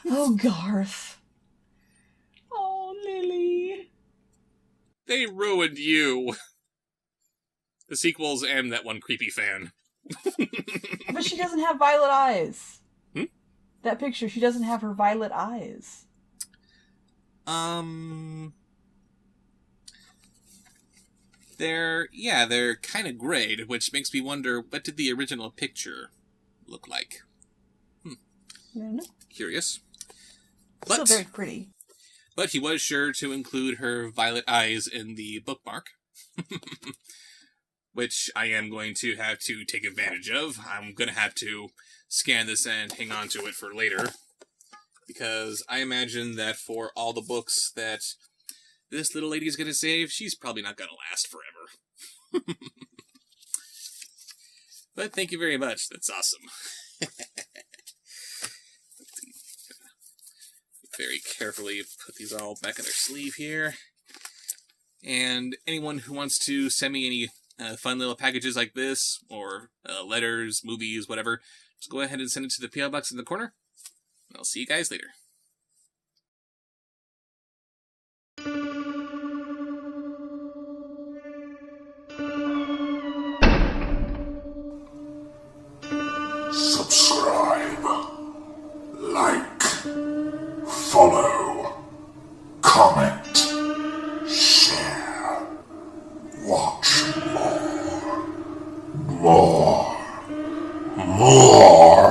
Oh, Garth. Oh, Lily. They ruined you. The sequels and that one creepy fan. But she doesn't have violet eyes. Hmm? That picture, she doesn't have her violet eyes. They're kind of grayed, which makes me wonder, what did the original picture look like? I don't know. Curious. Still very pretty. But he was sure to include her violet eyes in the bookmark. Which I am going to have to take advantage of. I'm going to have to scan this and hang on to it for later. Because I imagine that for all the books that this little lady's going to save, she's probably not going to last forever. But thank you very much. That's awesome. Very carefully put these all back in their sleeve here. And anyone who wants to send me any fun little packages like this, or letters, movies, whatever, just go ahead and send it to the P.O. Box in the corner. I'll see you guys later. Subscribe, like, follow, comment, share, watch more, more.